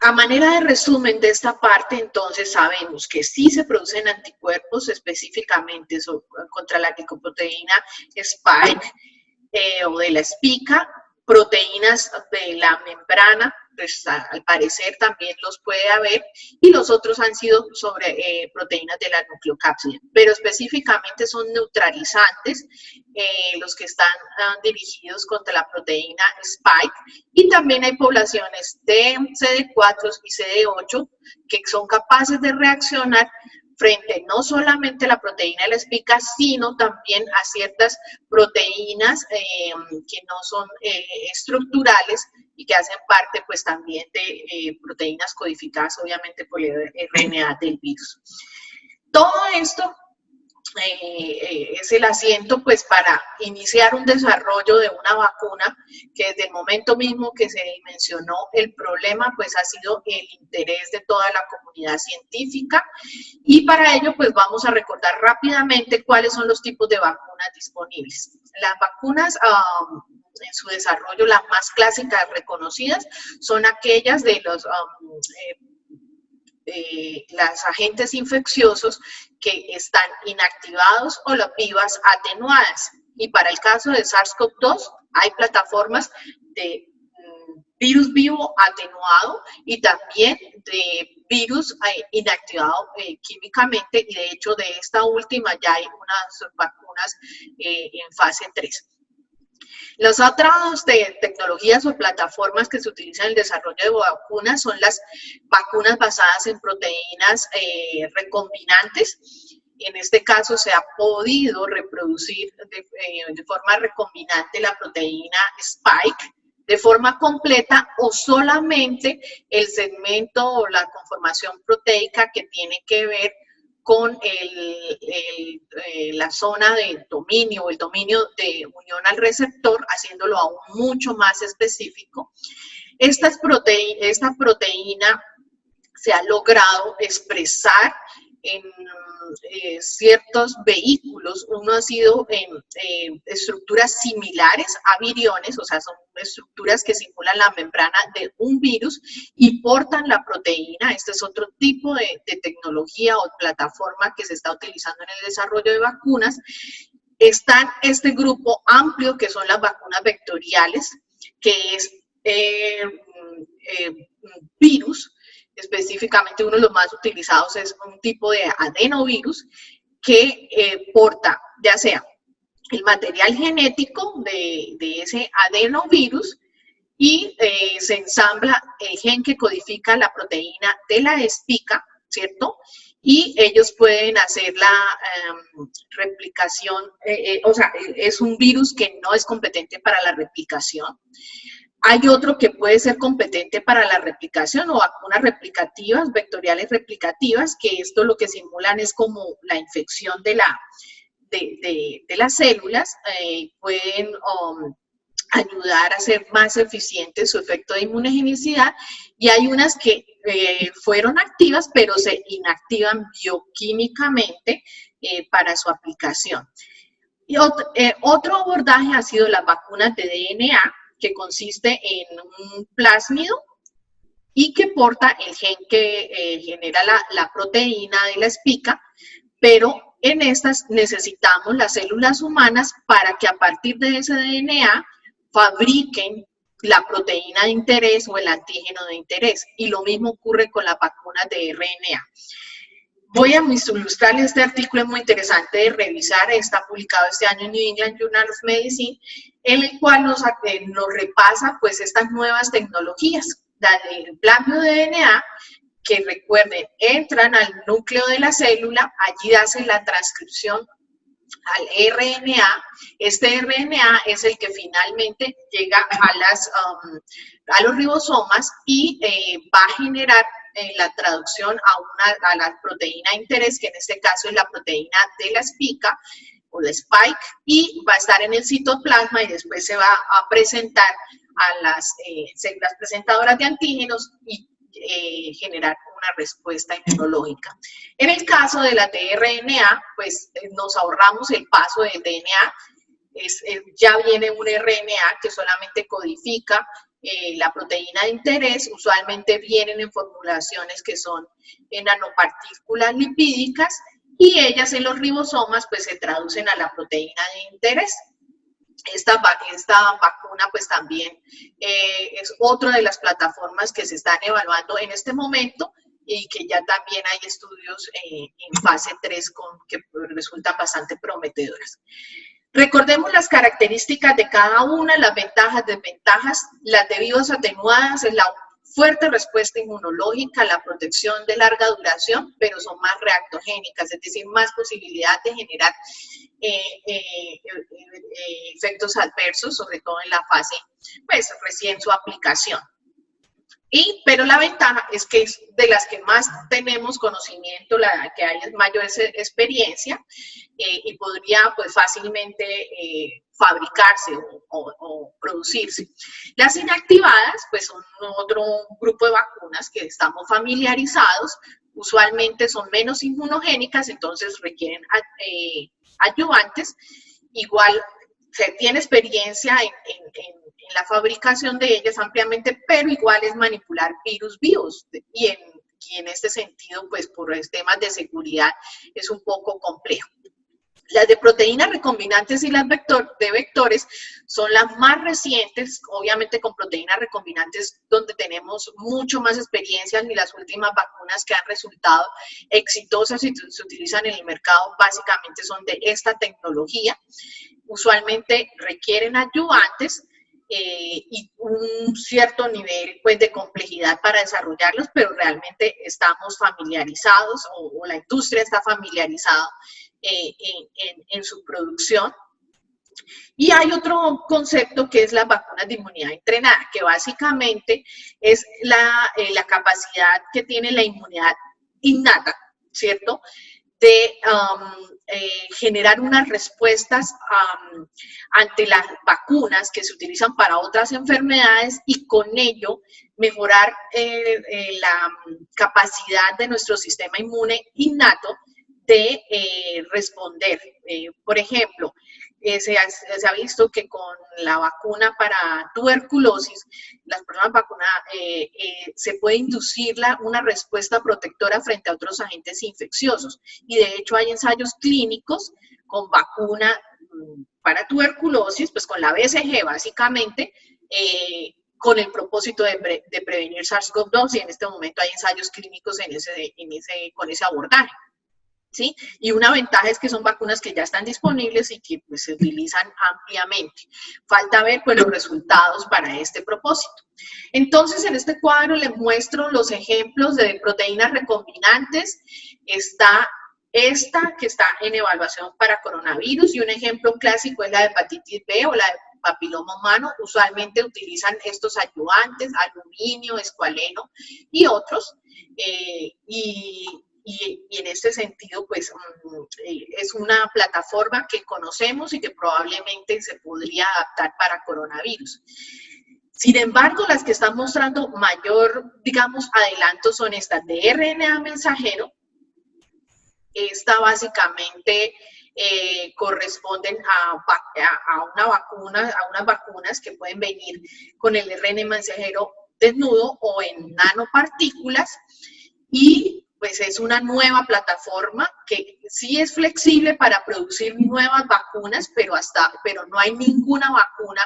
A manera de resumen de esta parte, entonces, sabemos que sí se producen anticuerpos específicamente contra la glicoproteína spike o de la espica, proteínas de la membrana, pues al parecer también los puede haber, y los otros han sido sobre proteínas de la nucleocápsida, pero específicamente son neutralizantes los que están dirigidos contra la proteína spike, y también hay poblaciones de CD4 y CD8 que son capaces de reaccionar frente no solamente a la proteína de la espica, sino también a ciertas proteínas que no son estructurales y que hacen parte pues también de proteínas codificadas obviamente por el RNA del virus. Todo esto es el asiento pues para iniciar un desarrollo de una vacuna que desde el momento mismo que se dimensionó el problema pues ha sido el interés de toda la comunidad científica, y para ello pues vamos a recordar rápidamente cuáles son los tipos de vacunas disponibles. Las vacunas en su desarrollo, las más clásicas reconocidas son aquellas de los agentes infecciosos que están inactivados o las vivas atenuadas. Y para el caso de SARS-CoV-2 hay plataformas de virus vivo atenuado y también de virus inactivado químicamente, y de hecho de esta última ya hay unas vacunas en fase 3. Las otras tecnologías o plataformas que se utilizan en el desarrollo de vacunas son las vacunas basadas en proteínas recombinantes. En este caso se ha podido reproducir de forma recombinante la proteína spike de forma completa o solamente el segmento o la conformación proteica que tiene que ver con la zona de dominio o el dominio de unión al receptor, haciéndolo aún mucho más específico. Esta proteína se ha logrado expresar en ciertos vehículos. Uno ha sido en estructuras similares a viriones, o sea, son estructuras que simulan la membrana de un virus y portan la proteína. Este es otro tipo de tecnología o plataforma que se está utilizando en el desarrollo de vacunas. Está este grupo amplio que son las vacunas vectoriales, que es virus. Específicamente uno de los más utilizados es un tipo de adenovirus que porta ya sea el material genético de ese adenovirus y se ensambla el gen que codifica la proteína de la espica, ¿cierto? Y ellos pueden hacer la replicación, o sea, es un virus que no es competente para la replicación. Hay otro que puede ser competente para la replicación o vacunas replicativas, vectoriales replicativas, que esto lo que simulan es como la infección de las células, pueden ayudar a hacer más eficiente su efecto de inmunogenicidad, y hay unas que fueron activas pero se inactivan bioquímicamente para su aplicación. Y otro abordaje ha sido las vacunas de DNA, que consiste en un plásmido y que porta el gen que genera la proteína de la espica, pero en estas necesitamos las células humanas para que a partir de ese DNA fabriquen la proteína de interés o el antígeno de interés, y lo mismo ocurre con las vacunas de RNA. Voy a ilustrarles este artículo, es muy interesante de revisar, está publicado este año en New England Journal of Medicine, en el cual nos repasa pues estas nuevas tecnologías. El plásmido de DNA, que recuerden, entran al núcleo de la célula, allí hacen la transcripción al RNA. Este RNA es el que finalmente llega a los ribosomas y va a generar la traducción a la proteína de interés, que en este caso es la proteína de la espica o la spike, y va a estar en el citoplasma y después se va a presentar a las células presentadoras de antígenos y generar una respuesta inmunológica. En el caso de la tRNA, pues nos ahorramos el paso del DNA, ya viene un RNA que solamente codifica la proteína de interés, usualmente vienen en formulaciones que son en nanopartículas lipídicas, y ellas en los ribosomas pues se traducen a la proteína de interés. Esta vacuna pues también es otra de las plataformas que se están evaluando en este momento y que ya también hay estudios en fase 3 que resultan bastante prometedoras. Recordemos las características de cada una, las ventajas, desventajas. Las de vivos atenuadas es la fuerte respuesta inmunológica, la protección de larga duración, pero son más reactogénicas, es decir, más posibilidad de generar efectos adversos, sobre todo en la fase, pues, recién su aplicación. Pero la ventaja es que es de las que más tenemos conocimiento, la que hay mayor experiencia y podría pues fácilmente fabricarse o producirse. Las inactivadas pues son otro grupo de vacunas que estamos familiarizados, usualmente son menos inmunogénicas, entonces requieren adyuvantes. Igual se tiene experiencia en la fabricación de ellas ampliamente, pero igual es manipular virus vivos y en este sentido, pues por temas de seguridad es un poco complejo. Las de proteínas recombinantes y las de vectores son las más recientes, obviamente con proteínas recombinantes donde tenemos mucho más experiencia, y las últimas vacunas que han resultado exitosas y se utilizan en el mercado básicamente son de esta tecnología. Usualmente requieren adyuvantes y un cierto nivel pues, de complejidad para desarrollarlos, pero realmente estamos familiarizados o la industria está familiarizada en su producción. Y hay otro concepto que es las vacunas de inmunidad entrenada, que básicamente es la capacidad que tiene la inmunidad innata, ¿cierto?, de generar unas respuestas ante las vacunas que se utilizan para otras enfermedades y con ello mejorar la capacidad de nuestro sistema inmune innato de responder. Por ejemplo, se ha visto que con la vacuna para tuberculosis, las personas vacunadas se puede inducir una respuesta protectora frente a otros agentes infecciosos. Y de hecho hay ensayos clínicos con vacuna para tuberculosis, pues con la BCG básicamente, con el propósito de prevenir SARS-CoV-2, y en este momento hay ensayos clínicos con ese abordaje. ¿Sí? Y una ventaja es que son vacunas que ya están disponibles y que pues, se utilizan ampliamente. Falta ver pues, los resultados para este propósito. Entonces, en este cuadro les muestro los ejemplos de proteínas recombinantes. Está esta que está en evaluación para coronavirus, y un ejemplo clásico es la de hepatitis B o la de papiloma humano. Usualmente utilizan estos ayudantes, aluminio, escualeno y otros. Y en este sentido, pues, es una plataforma que conocemos y que probablemente se podría adaptar para coronavirus. Sin embargo, las que están mostrando mayor, digamos, adelanto son estas de RNA mensajero. Esta básicamente corresponden a unas vacunas que pueden venir con el RNA mensajero desnudo o en nanopartículas, y pues es una nueva plataforma que sí es flexible para producir nuevas vacunas, pero no hay ninguna vacuna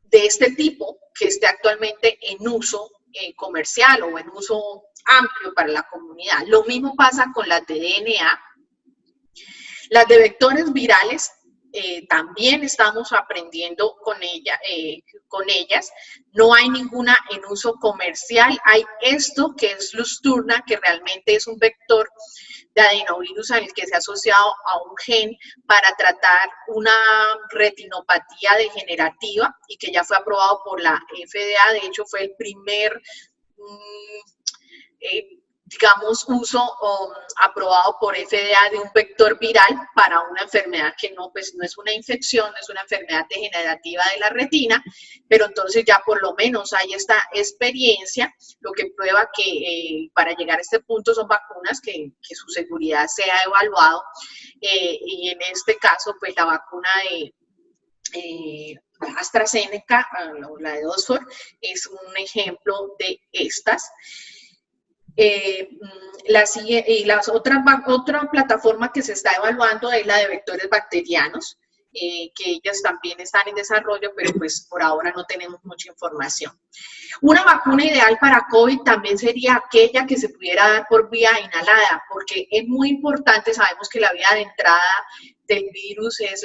de este tipo que esté actualmente en uso comercial o en uso amplio para la comunidad. Lo mismo pasa con las de DNA. Las de vectores virales también estamos aprendiendo con ellas. No hay ninguna en uso comercial. Hay esto que es Luxturna, que realmente es un vector de adenovirus al que se ha asociado a un gen para tratar una retinopatía degenerativa y que ya fue aprobado por la FDA. De hecho, fue el primer digamos, uso aprobado por FDA de un vector viral para una enfermedad que no es una infección, no es una enfermedad degenerativa de la retina, pero entonces ya por lo menos hay esta experiencia, lo que prueba que para llegar a este punto son vacunas que su seguridad se ha evaluado, y en este caso, pues la vacuna de AstraZeneca, la de Oxford, es un ejemplo de estas. Otra plataforma que se está evaluando es la de vectores bacterianos, que ellas también están en desarrollo, pero pues por ahora no tenemos mucha información. Una vacuna ideal para COVID también sería aquella que se pudiera dar por vía inhalada, porque es muy importante. Sabemos que la vía de entrada del virus es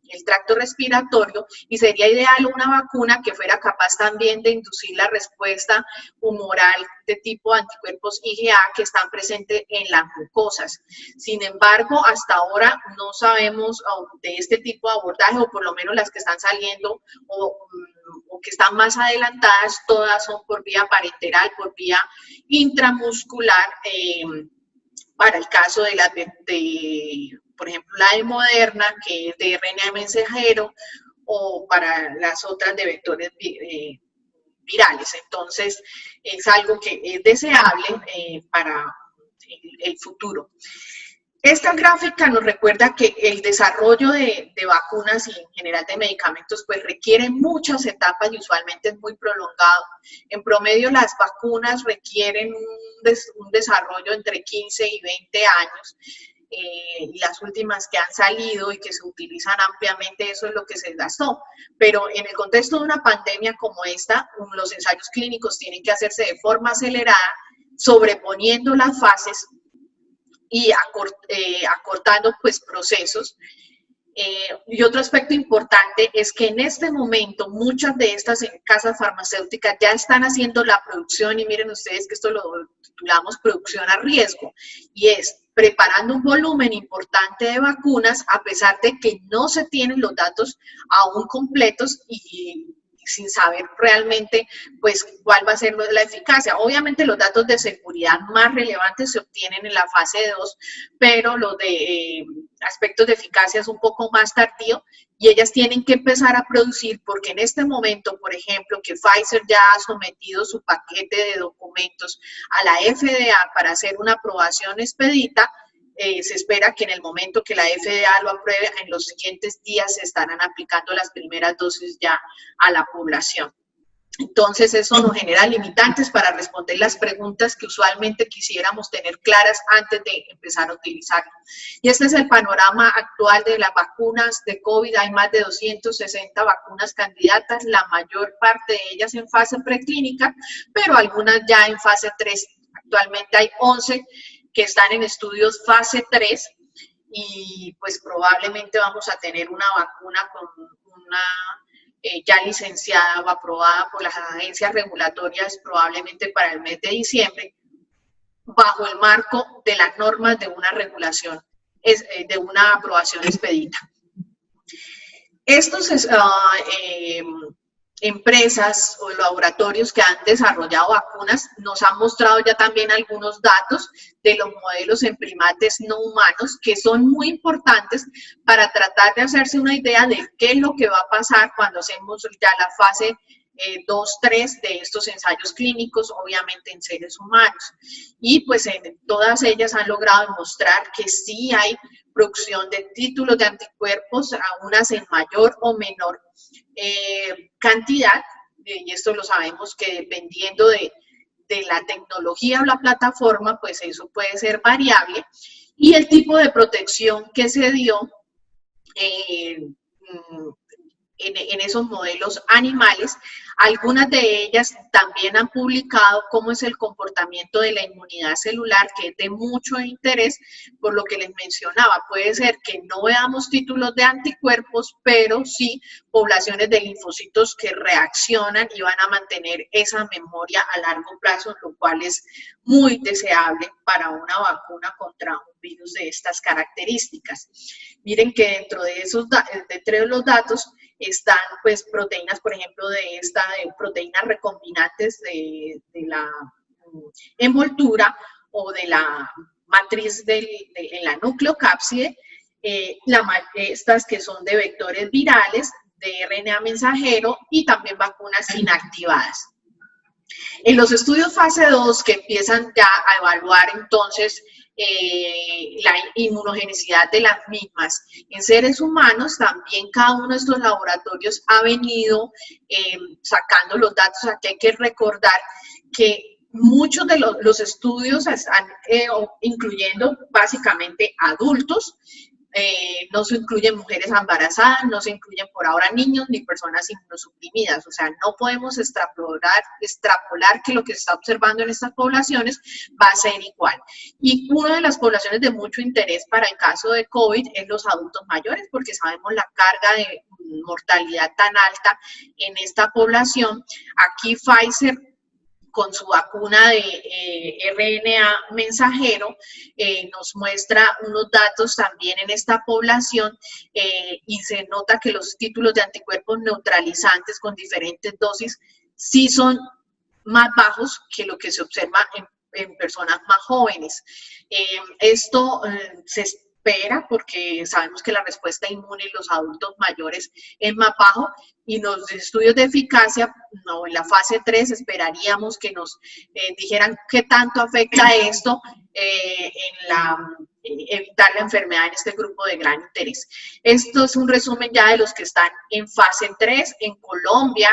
el tracto respiratorio, y sería ideal una vacuna que fuera capaz también de inducir la respuesta humoral de tipo anticuerpos IgA que están presentes en las mucosas. Sin embargo, hasta ahora no sabemos de este tipo de abordaje, o por lo menos las que están saliendo o que están más adelantadas, todas son por vía parenteral, por vía intramuscular, para el caso por ejemplo, la de Moderna, que es de RNA mensajero, o para las otras de vectores virales. Entonces, es algo que es deseable para el futuro. Esta gráfica nos recuerda que el desarrollo de vacunas y en general de medicamentos pues requiere muchas etapas y usualmente es muy prolongado. En promedio las vacunas requieren un desarrollo entre 15 y 20 años. Y las últimas que han salido y que se utilizan ampliamente, eso es lo que se gastó. Pero en el contexto de una pandemia como esta, los ensayos clínicos tienen que hacerse de forma acelerada, sobreponiendo las fases y acortando pues procesos. Y otro aspecto importante es que en este momento muchas de estas casas farmacéuticas ya están haciendo la producción, y miren ustedes que esto lo titulamos producción a riesgo, y es preparando un volumen importante de vacunas a pesar de que no se tienen los datos aún completos y sin saber realmente pues cuál va a ser la eficacia. Obviamente los datos de seguridad más relevantes se obtienen en la fase 2, pero los de aspectos de eficacia es un poco más tardío, y ellas tienen que empezar a producir porque en este momento, por ejemplo, que Pfizer ya ha sometido su paquete de documentos a la FDA para hacer una aprobación expedita, se espera que en el momento que la FDA lo apruebe, en los siguientes días se estarán aplicando las primeras dosis ya a la población. Entonces, eso nos genera limitantes para responder las preguntas que usualmente quisiéramos tener claras antes de empezar a utilizarlo. Y este es el panorama actual de las vacunas de COVID. Hay más de 260 vacunas candidatas, la mayor parte de ellas en fase preclínica, pero algunas ya en fase 3. Actualmente hay 11 que están en estudios fase 3 y pues probablemente vamos a tener una vacuna con una ya licenciada o aprobada por las agencias regulatorias probablemente para el mes de diciembre, bajo el marco de las normas de una regulación, de una aprobación expedita. Estos empresas o laboratorios que han desarrollado vacunas nos han mostrado ya también algunos datos de los modelos en primates no humanos que son muy importantes para tratar de hacerse una idea de qué es lo que va a pasar cuando hacemos ya la fase 2-3 de estos ensayos clínicos, obviamente en seres humanos. Y pues en todas ellas han logrado demostrar que sí hay producción de títulos de anticuerpos, unas en mayor o menor cantidad, y esto lo sabemos que dependiendo de la tecnología o la plataforma, pues eso puede ser variable, y el tipo de protección que se dio en esos modelos animales. Algunas de ellas también han publicado cómo es el comportamiento de la inmunidad celular, que es de mucho interés, por lo que les mencionaba. Puede ser que no veamos títulos de anticuerpos, pero sí poblaciones de linfocitos que reaccionan y van a mantener esa memoria a largo plazo, lo cual es muy deseable para una vacuna contra un virus de estas características. Miren que dentro de los datos están pues proteínas, por ejemplo, de proteínas recombinantes de la envoltura o de la matriz en la nucleocápside, estas que son de vectores virales, de RNA mensajero y también vacunas inactivadas. En los estudios fase 2 que empiezan ya a evaluar entonces la inmunogenicidad de las mismas en seres humanos, también cada uno de estos laboratorios ha venido sacando los datos. Aquí hay que recordar que muchos de los estudios están incluyendo básicamente adultos, no se incluyen mujeres embarazadas, no se incluyen por ahora niños ni personas inmunosuprimidas. O sea, no podemos extrapolar que lo que se está observando en estas poblaciones va a ser igual. Y una de las poblaciones de mucho interés para el caso de COVID es los adultos mayores, porque sabemos la carga de mortalidad tan alta en esta población. Aquí Pfizer, con su vacuna de RNA mensajero, nos muestra unos datos también en esta población y se nota que los títulos de anticuerpos neutralizantes con diferentes dosis sí son más bajos que lo que se observa en personas más jóvenes. Esto se espera porque sabemos que la respuesta inmune en los adultos mayores es más bajo, y los estudios de eficacia, en la fase 3, esperaríamos que nos dijeran qué tanto afecta esto evitar la enfermedad en este grupo de gran interés. Esto es un resumen ya de los que están en fase 3. En Colombia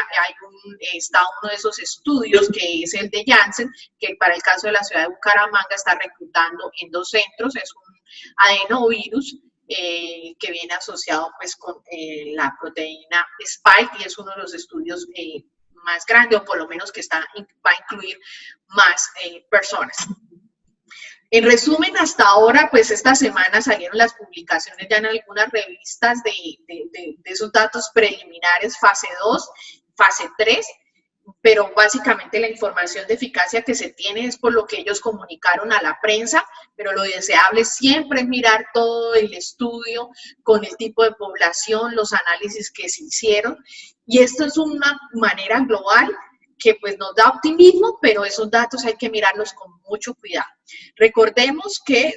está uno de esos estudios, que es el de Janssen, que para el caso de la ciudad de Bucaramanga está reclutando en 2 centros. Es un adenovirus que viene asociado pues con la proteína Spike, y es uno de los estudios más grandes, o por lo menos que va a incluir más personas. En resumen, hasta ahora, pues esta semana salieron las publicaciones ya en algunas revistas de esos datos preliminares, fase 2, fase 3, pero básicamente la información de eficacia que se tiene es por lo que ellos comunicaron a la prensa, pero lo deseable siempre es mirar todo el estudio con el tipo de población, los análisis que se hicieron, y esto es una manera global que pues nos da optimismo, pero esos datos hay que mirarlos con mucho cuidado. Recordemos que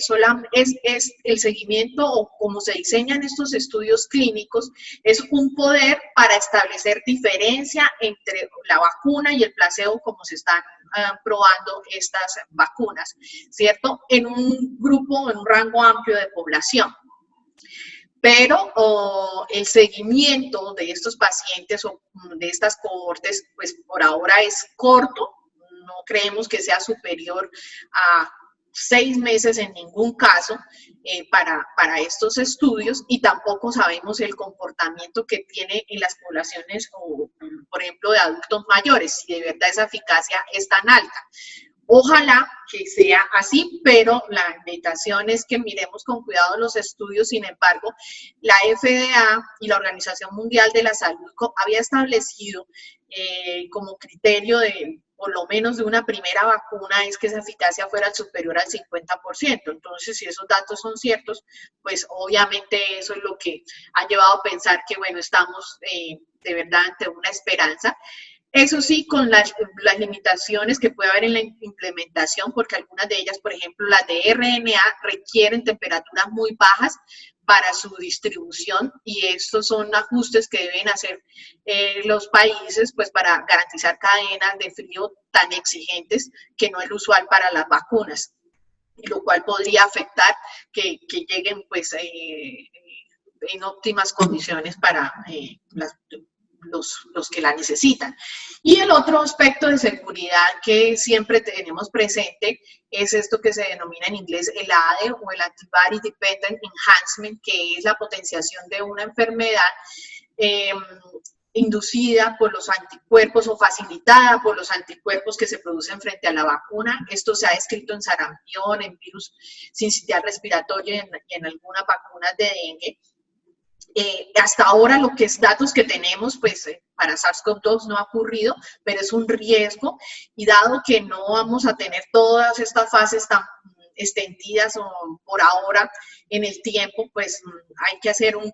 es el seguimiento o como se diseñan estos estudios clínicos, es un poder para establecer diferencia entre la vacuna y el placebo como se están probando estas vacunas, ¿cierto? En un grupo, en un rango amplio de población. Pero el seguimiento de estos pacientes o de estas cohortes, pues por ahora es corto, no creemos que sea superior a 6 meses en ningún caso para estos estudios, y tampoco sabemos el comportamiento que tiene en las poblaciones, o, por ejemplo, de adultos mayores, si de verdad esa eficacia es tan alta. Ojalá que sea así, pero la invitación es que miremos con cuidado los estudios. Sin embargo, la FDA y la Organización Mundial de la Salud había establecido como criterio de, por lo menos de una primera vacuna, es que esa eficacia fuera superior al 50%. Entonces, si esos datos son ciertos, pues obviamente eso es lo que ha llevado a pensar que, bueno, estamos de verdad ante una esperanza. Eso sí, con las limitaciones que puede haber en la implementación, porque algunas de ellas, por ejemplo, las de RNA, requieren temperaturas muy bajas para su distribución, y estos son ajustes que deben hacer los países pues para garantizar cadenas de frío tan exigentes, que no es lo usual para las vacunas, lo cual podría afectar que lleguen pues en óptimas condiciones para los que la necesitan. Y el otro aspecto de seguridad que siempre tenemos presente es esto que se denomina en inglés el ADE o el Antibody Dependent Enhancement, que es la potenciación de una enfermedad inducida por los anticuerpos o facilitada por los anticuerpos que se producen frente a la vacuna. Esto se ha descrito en sarampión, en virus sincitial respiratorio y en algunas vacunas de dengue. Hasta ahora lo que es datos que tenemos, pues para SARS-CoV-2 no ha ocurrido, pero es un riesgo, y dado que no vamos a tener todas estas fases tan extendidas o por ahora en el tiempo, pues hay que hacer una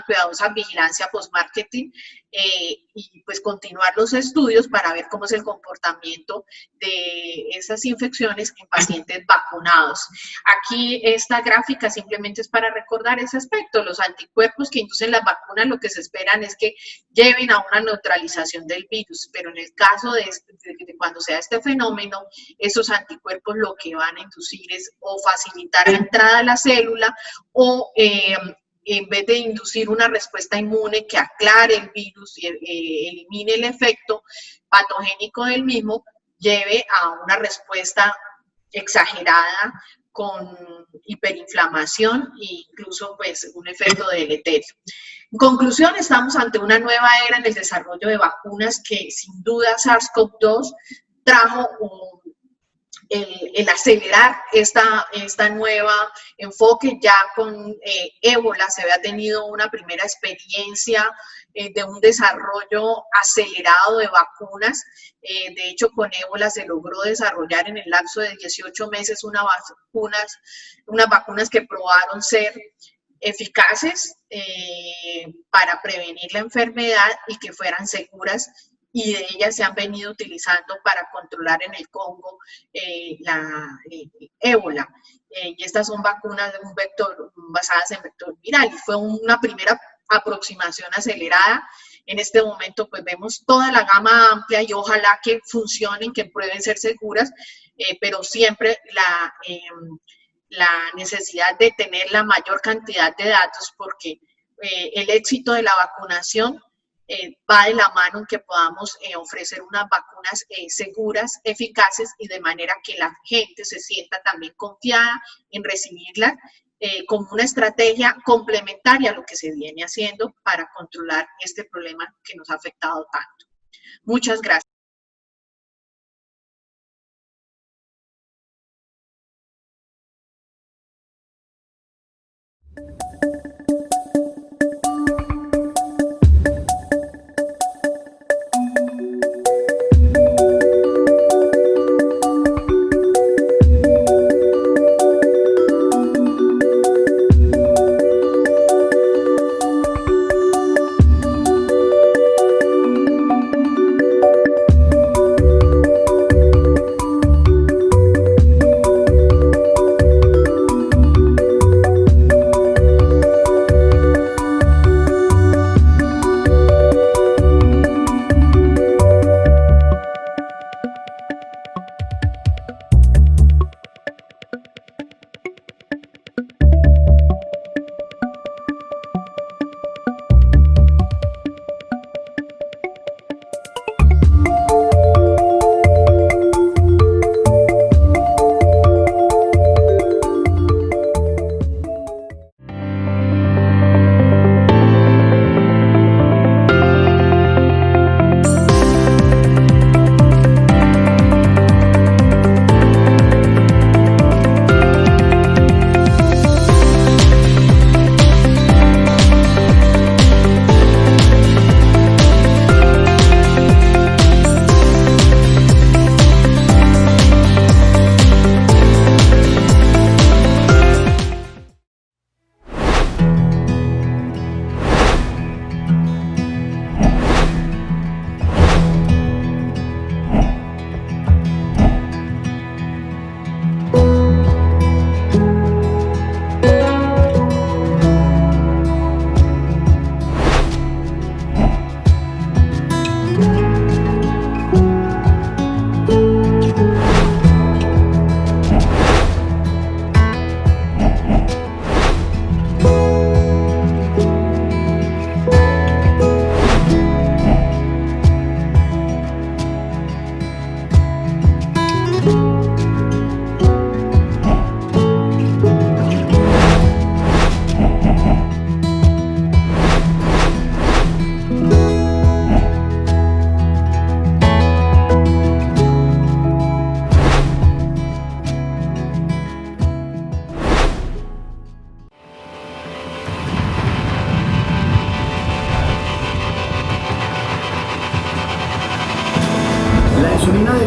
cuidadosa vigilancia post-marketing y pues continuar los estudios para ver cómo es el comportamiento de esas infecciones en pacientes vacunados. Aquí esta gráfica simplemente es para recordar ese aspecto. Los anticuerpos que inducen las vacunas, lo que se esperan es que lleven a una neutralización del virus, pero en el caso de cuando sea este fenómeno, esos anticuerpos lo que van a inducir es o facilitar la entrada a la célula, o en vez de inducir una respuesta inmune que aclare el virus y elimine el efecto patogénico del mismo, lleve a una respuesta exagerada con hiperinflamación e incluso pues un efecto deleterio. En conclusión, estamos ante una nueva era en el desarrollo de vacunas que sin duda SARS-CoV-2 trajo el acelerar esta nueva enfoque. Ya con ébola se había tenido una primera experiencia de un desarrollo acelerado de vacunas. De hecho, con ébola se logró desarrollar en el lapso de 18 meses unas vacunas que probaron ser eficaces para prevenir la enfermedad y que fueran seguras, y de ellas se han venido utilizando para controlar en el Congo la ébola. Y estas son vacunas de un vector, basadas en vector viral, y fue una primera aproximación acelerada. En este momento pues vemos toda la gama amplia y ojalá que funcionen, que prueben ser seguras, pero siempre la necesidad de tener la mayor cantidad de datos, porque el éxito de la vacunación va de la mano en que podamos ofrecer unas vacunas seguras, eficaces, y de manera que la gente se sienta también confiada en recibirlas como una estrategia complementaria a lo que se viene haciendo para controlar este problema que nos ha afectado tanto. Muchas gracias.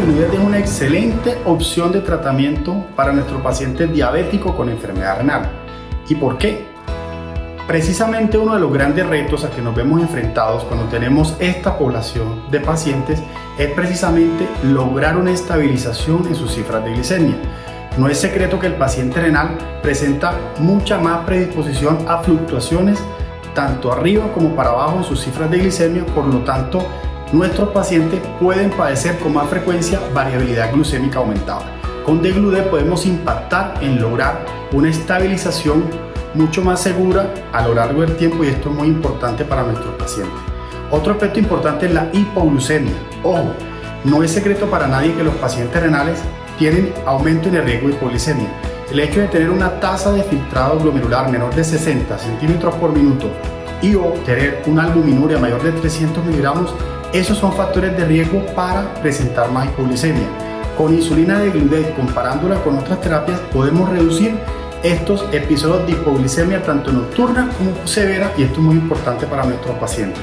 Gludet es una excelente opción de tratamiento para nuestro paciente diabético con enfermedad renal. ¿Y por qué? Precisamente uno de los grandes retos a que nos vemos enfrentados cuando tenemos esta población de pacientes es precisamente lograr una estabilización en sus cifras de glicemia. No es secreto que el paciente renal presenta mucha más predisposición a fluctuaciones tanto arriba como para abajo en sus cifras de glicemia, por lo tanto nuestros pacientes pueden padecer con más frecuencia variabilidad glucémica aumentada. Con Degludet podemos impactar en lograr una estabilización mucho más segura a lo largo del tiempo, y esto es muy importante para nuestros pacientes. Otro aspecto importante es la hipoglucemia. Ojo, no es secreto para nadie que los pacientes renales tienen aumento en el riesgo de hipoglicemia. El hecho de tener una tasa de filtrado glomerular menor de 60 centímetros por minuto y o tener una albuminuria mayor de 300 miligramos, esos son factores de riesgo para presentar más hipoglicemia. Con insulina Degludet, comparándola con otras terapias, podemos reducir estos episodios de hipoglicemia tanto nocturna como severa, y esto es muy importante para nuestros pacientes.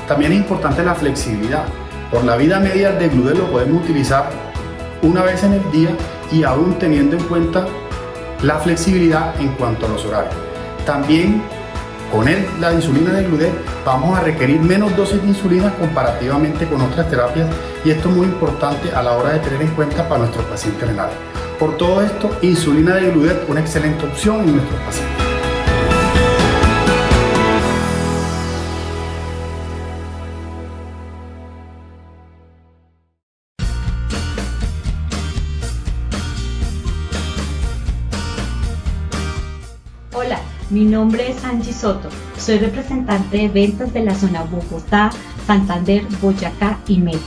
También es importante la flexibilidad. Por la vida media de Degludet lo podemos utilizar una vez en el día y aún teniendo en cuenta la flexibilidad en cuanto a los horarios. También con la insulina Degludet vamos a requerir menos dosis de insulina comparativamente con otras terapias, y esto es muy importante a la hora de tener en cuenta para nuestros pacientes renales. Por todo esto, insulina Degludet es una excelente opción en nuestros pacientes. Hola, mi nombre es Angie Soto. Soy representante de ventas de la zona Bogotá, Santander, Boyacá y Meta.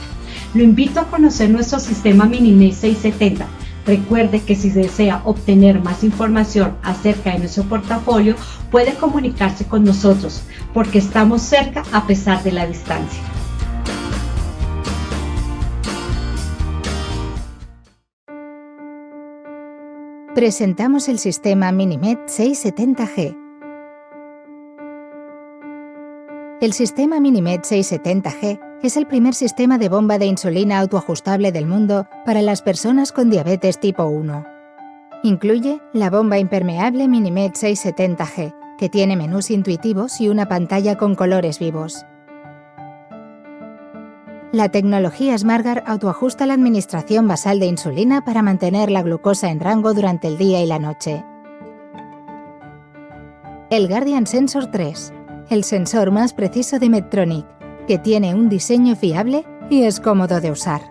Lo invito a conocer nuestro sistema Minimed 670. Recuerde que si desea obtener más información acerca de nuestro portafolio, puede comunicarse con nosotros, porque estamos cerca a pesar de la distancia. Presentamos el sistema Minimed 670G. El sistema Minimed 670G es el primer sistema de bomba de insulina autoajustable del mundo para las personas con diabetes tipo 1. Incluye la bomba impermeable Minimed 670G, que tiene menús intuitivos y una pantalla con colores vivos. La tecnología SmartGuard autoajusta la administración basal de insulina para mantener la glucosa en rango durante el día y la noche. El Guardian Sensor 3, el sensor más preciso de Medtronic, que tiene un diseño fiable y es cómodo de usar.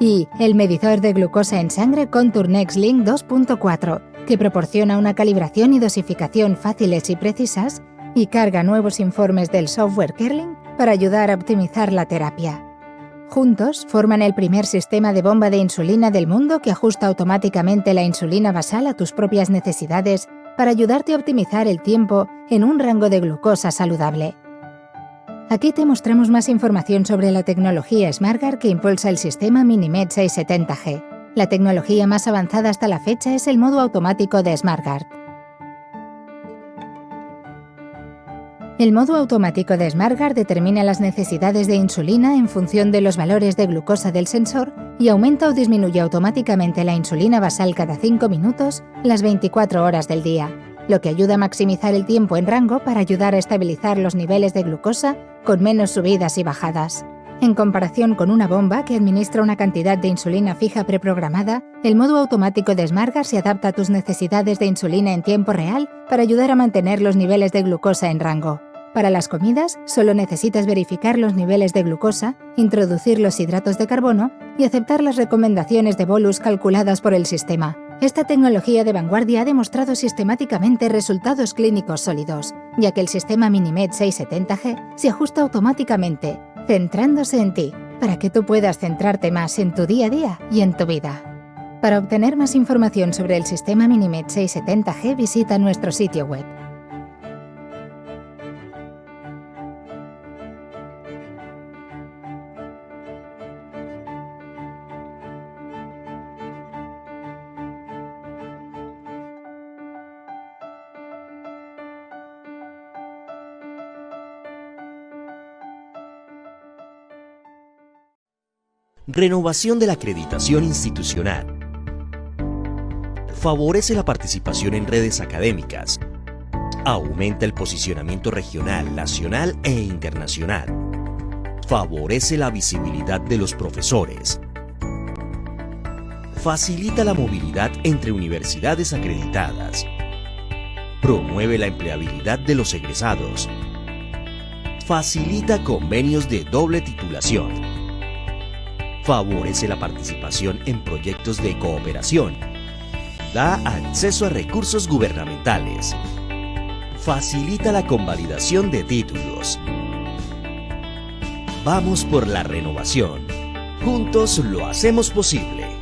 Y el medidor de glucosa en sangre Contour Next Link 2.4, que proporciona una calibración y dosificación fáciles y precisas y carga nuevos informes del software Kerling para ayudar a optimizar la terapia. Juntos forman el primer sistema de bomba de insulina del mundo que ajusta automáticamente la insulina basal a tus propias necesidades para ayudarte a optimizar el tiempo en un rango de glucosa saludable. Aquí te mostramos más información sobre la tecnología SmartGuard que impulsa el sistema Minimed 670G. La tecnología más avanzada hasta la fecha es el modo automático de SmartGuard. El modo automático de SmartGuard determina las necesidades de insulina en función de los valores de glucosa del sensor y aumenta o disminuye automáticamente la insulina basal cada 5 minutos, las 24 horas del día, lo que ayuda a maximizar el tiempo en rango para ayudar a estabilizar los niveles de glucosa con menos subidas y bajadas. En comparación con una bomba que administra una cantidad de insulina fija preprogramada, el modo automático de SmartGuard se adapta a tus necesidades de insulina en tiempo real para ayudar a mantener los niveles de glucosa en rango. Para las comidas, solo necesitas verificar los niveles de glucosa, introducir los hidratos de carbono y aceptar las recomendaciones de bolus calculadas por el sistema. Esta tecnología de vanguardia ha demostrado sistemáticamente resultados clínicos sólidos, ya que el sistema Minimed 670G se ajusta automáticamente, centrándose en ti, para que tú puedas centrarte más en tu día a día y en tu vida. Para obtener más información sobre el sistema Minimed 670G, visita nuestro sitio web. Renovación de la acreditación institucional. Favorece la participación en redes académicas. Aumenta el posicionamiento regional, nacional e internacional. Favorece la visibilidad de los profesores. Facilita la movilidad entre universidades acreditadas. Promueve la empleabilidad de los egresados. Facilita convenios de doble titulación. Favorece la participación en proyectos de cooperación. Da acceso a recursos gubernamentales. Facilita la convalidación de títulos. Vamos por la renovación. Juntos lo hacemos posible.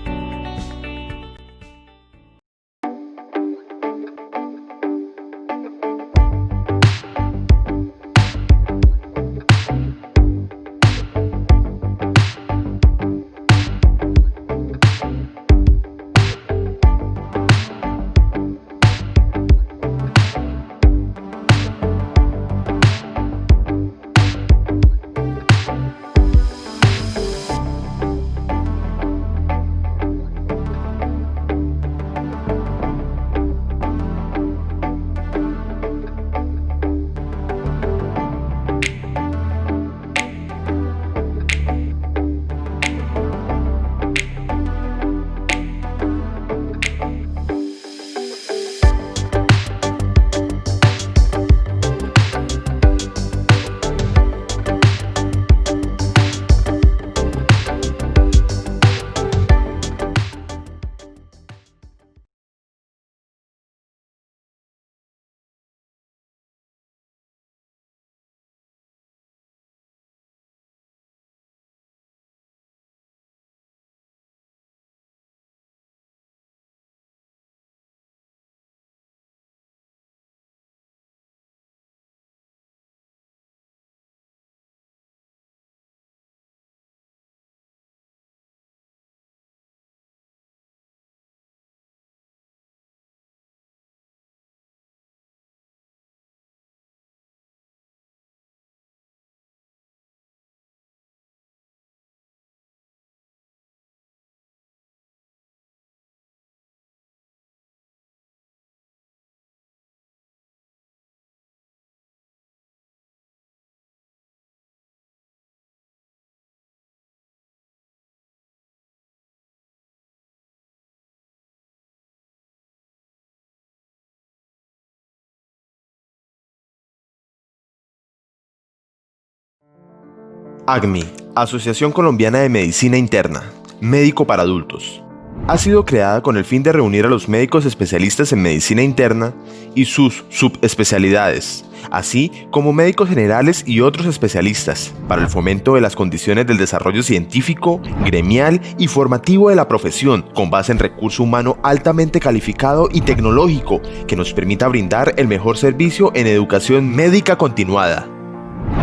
ACMI, Asociación Colombiana de Medicina Interna, médico para adultos. Ha sido creada con el fin de reunir a los médicos especialistas en medicina interna y sus subespecialidades, así como médicos generales y otros especialistas, para el fomento de las condiciones del desarrollo científico, gremial y formativo de la profesión, con base en recurso humano altamente calificado y tecnológico que nos permita brindar el mejor servicio en educación médica continuada.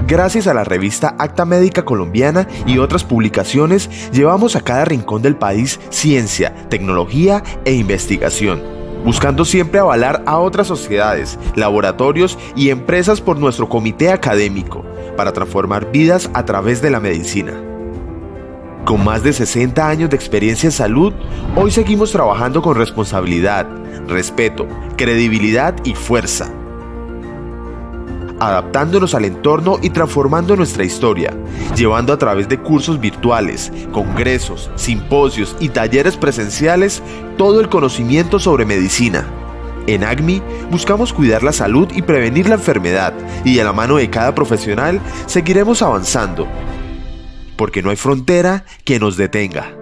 Gracias a la revista Acta Médica Colombiana y otras publicaciones, llevamos a cada rincón del país ciencia, tecnología e investigación, buscando siempre avalar a otras sociedades, laboratorios y empresas por nuestro comité académico, para transformar vidas a través de la medicina. Con más de 60 años de experiencia en salud, hoy seguimos trabajando con responsabilidad, respeto, credibilidad y fuerza, adaptándonos al entorno y transformando nuestra historia, llevando a través de cursos virtuales, congresos, simposios y talleres presenciales todo el conocimiento sobre medicina. En ACMI buscamos cuidar la salud y prevenir la enfermedad, y de la mano de cada profesional seguiremos avanzando, porque no hay frontera que nos detenga.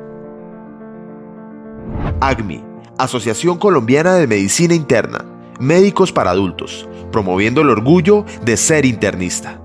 ACMI, Asociación Colombiana de Medicina Interna, médicos para adultos, promoviendo el orgullo de ser internista.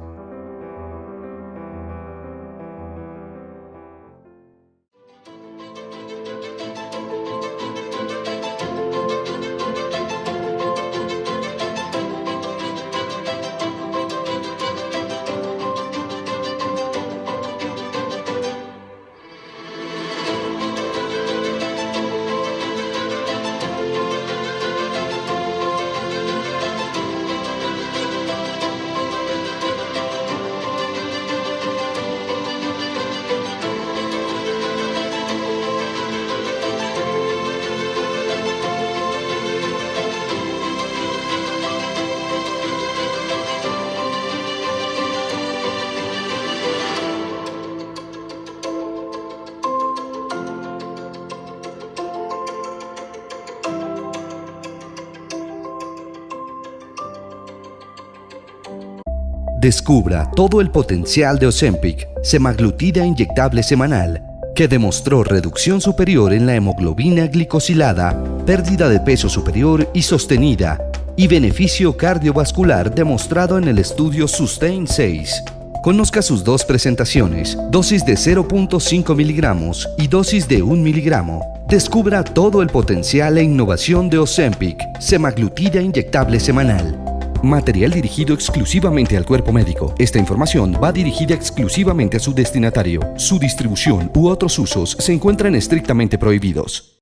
Descubra todo el potencial de Ozempic, semaglutida inyectable semanal, que demostró reducción superior en la hemoglobina glicosilada, pérdida de peso superior y sostenida, y beneficio cardiovascular demostrado en el estudio SUSTAIN 6. Conozca sus dos presentaciones, dosis de 0.5 miligramos y dosis de 1 miligramo. Descubra todo el potencial e innovación de Ozempic, semaglutida inyectable semanal. Material dirigido exclusivamente al cuerpo médico. Esta información va dirigida exclusivamente a su destinatario. Su distribución u otros usos se encuentran estrictamente prohibidos.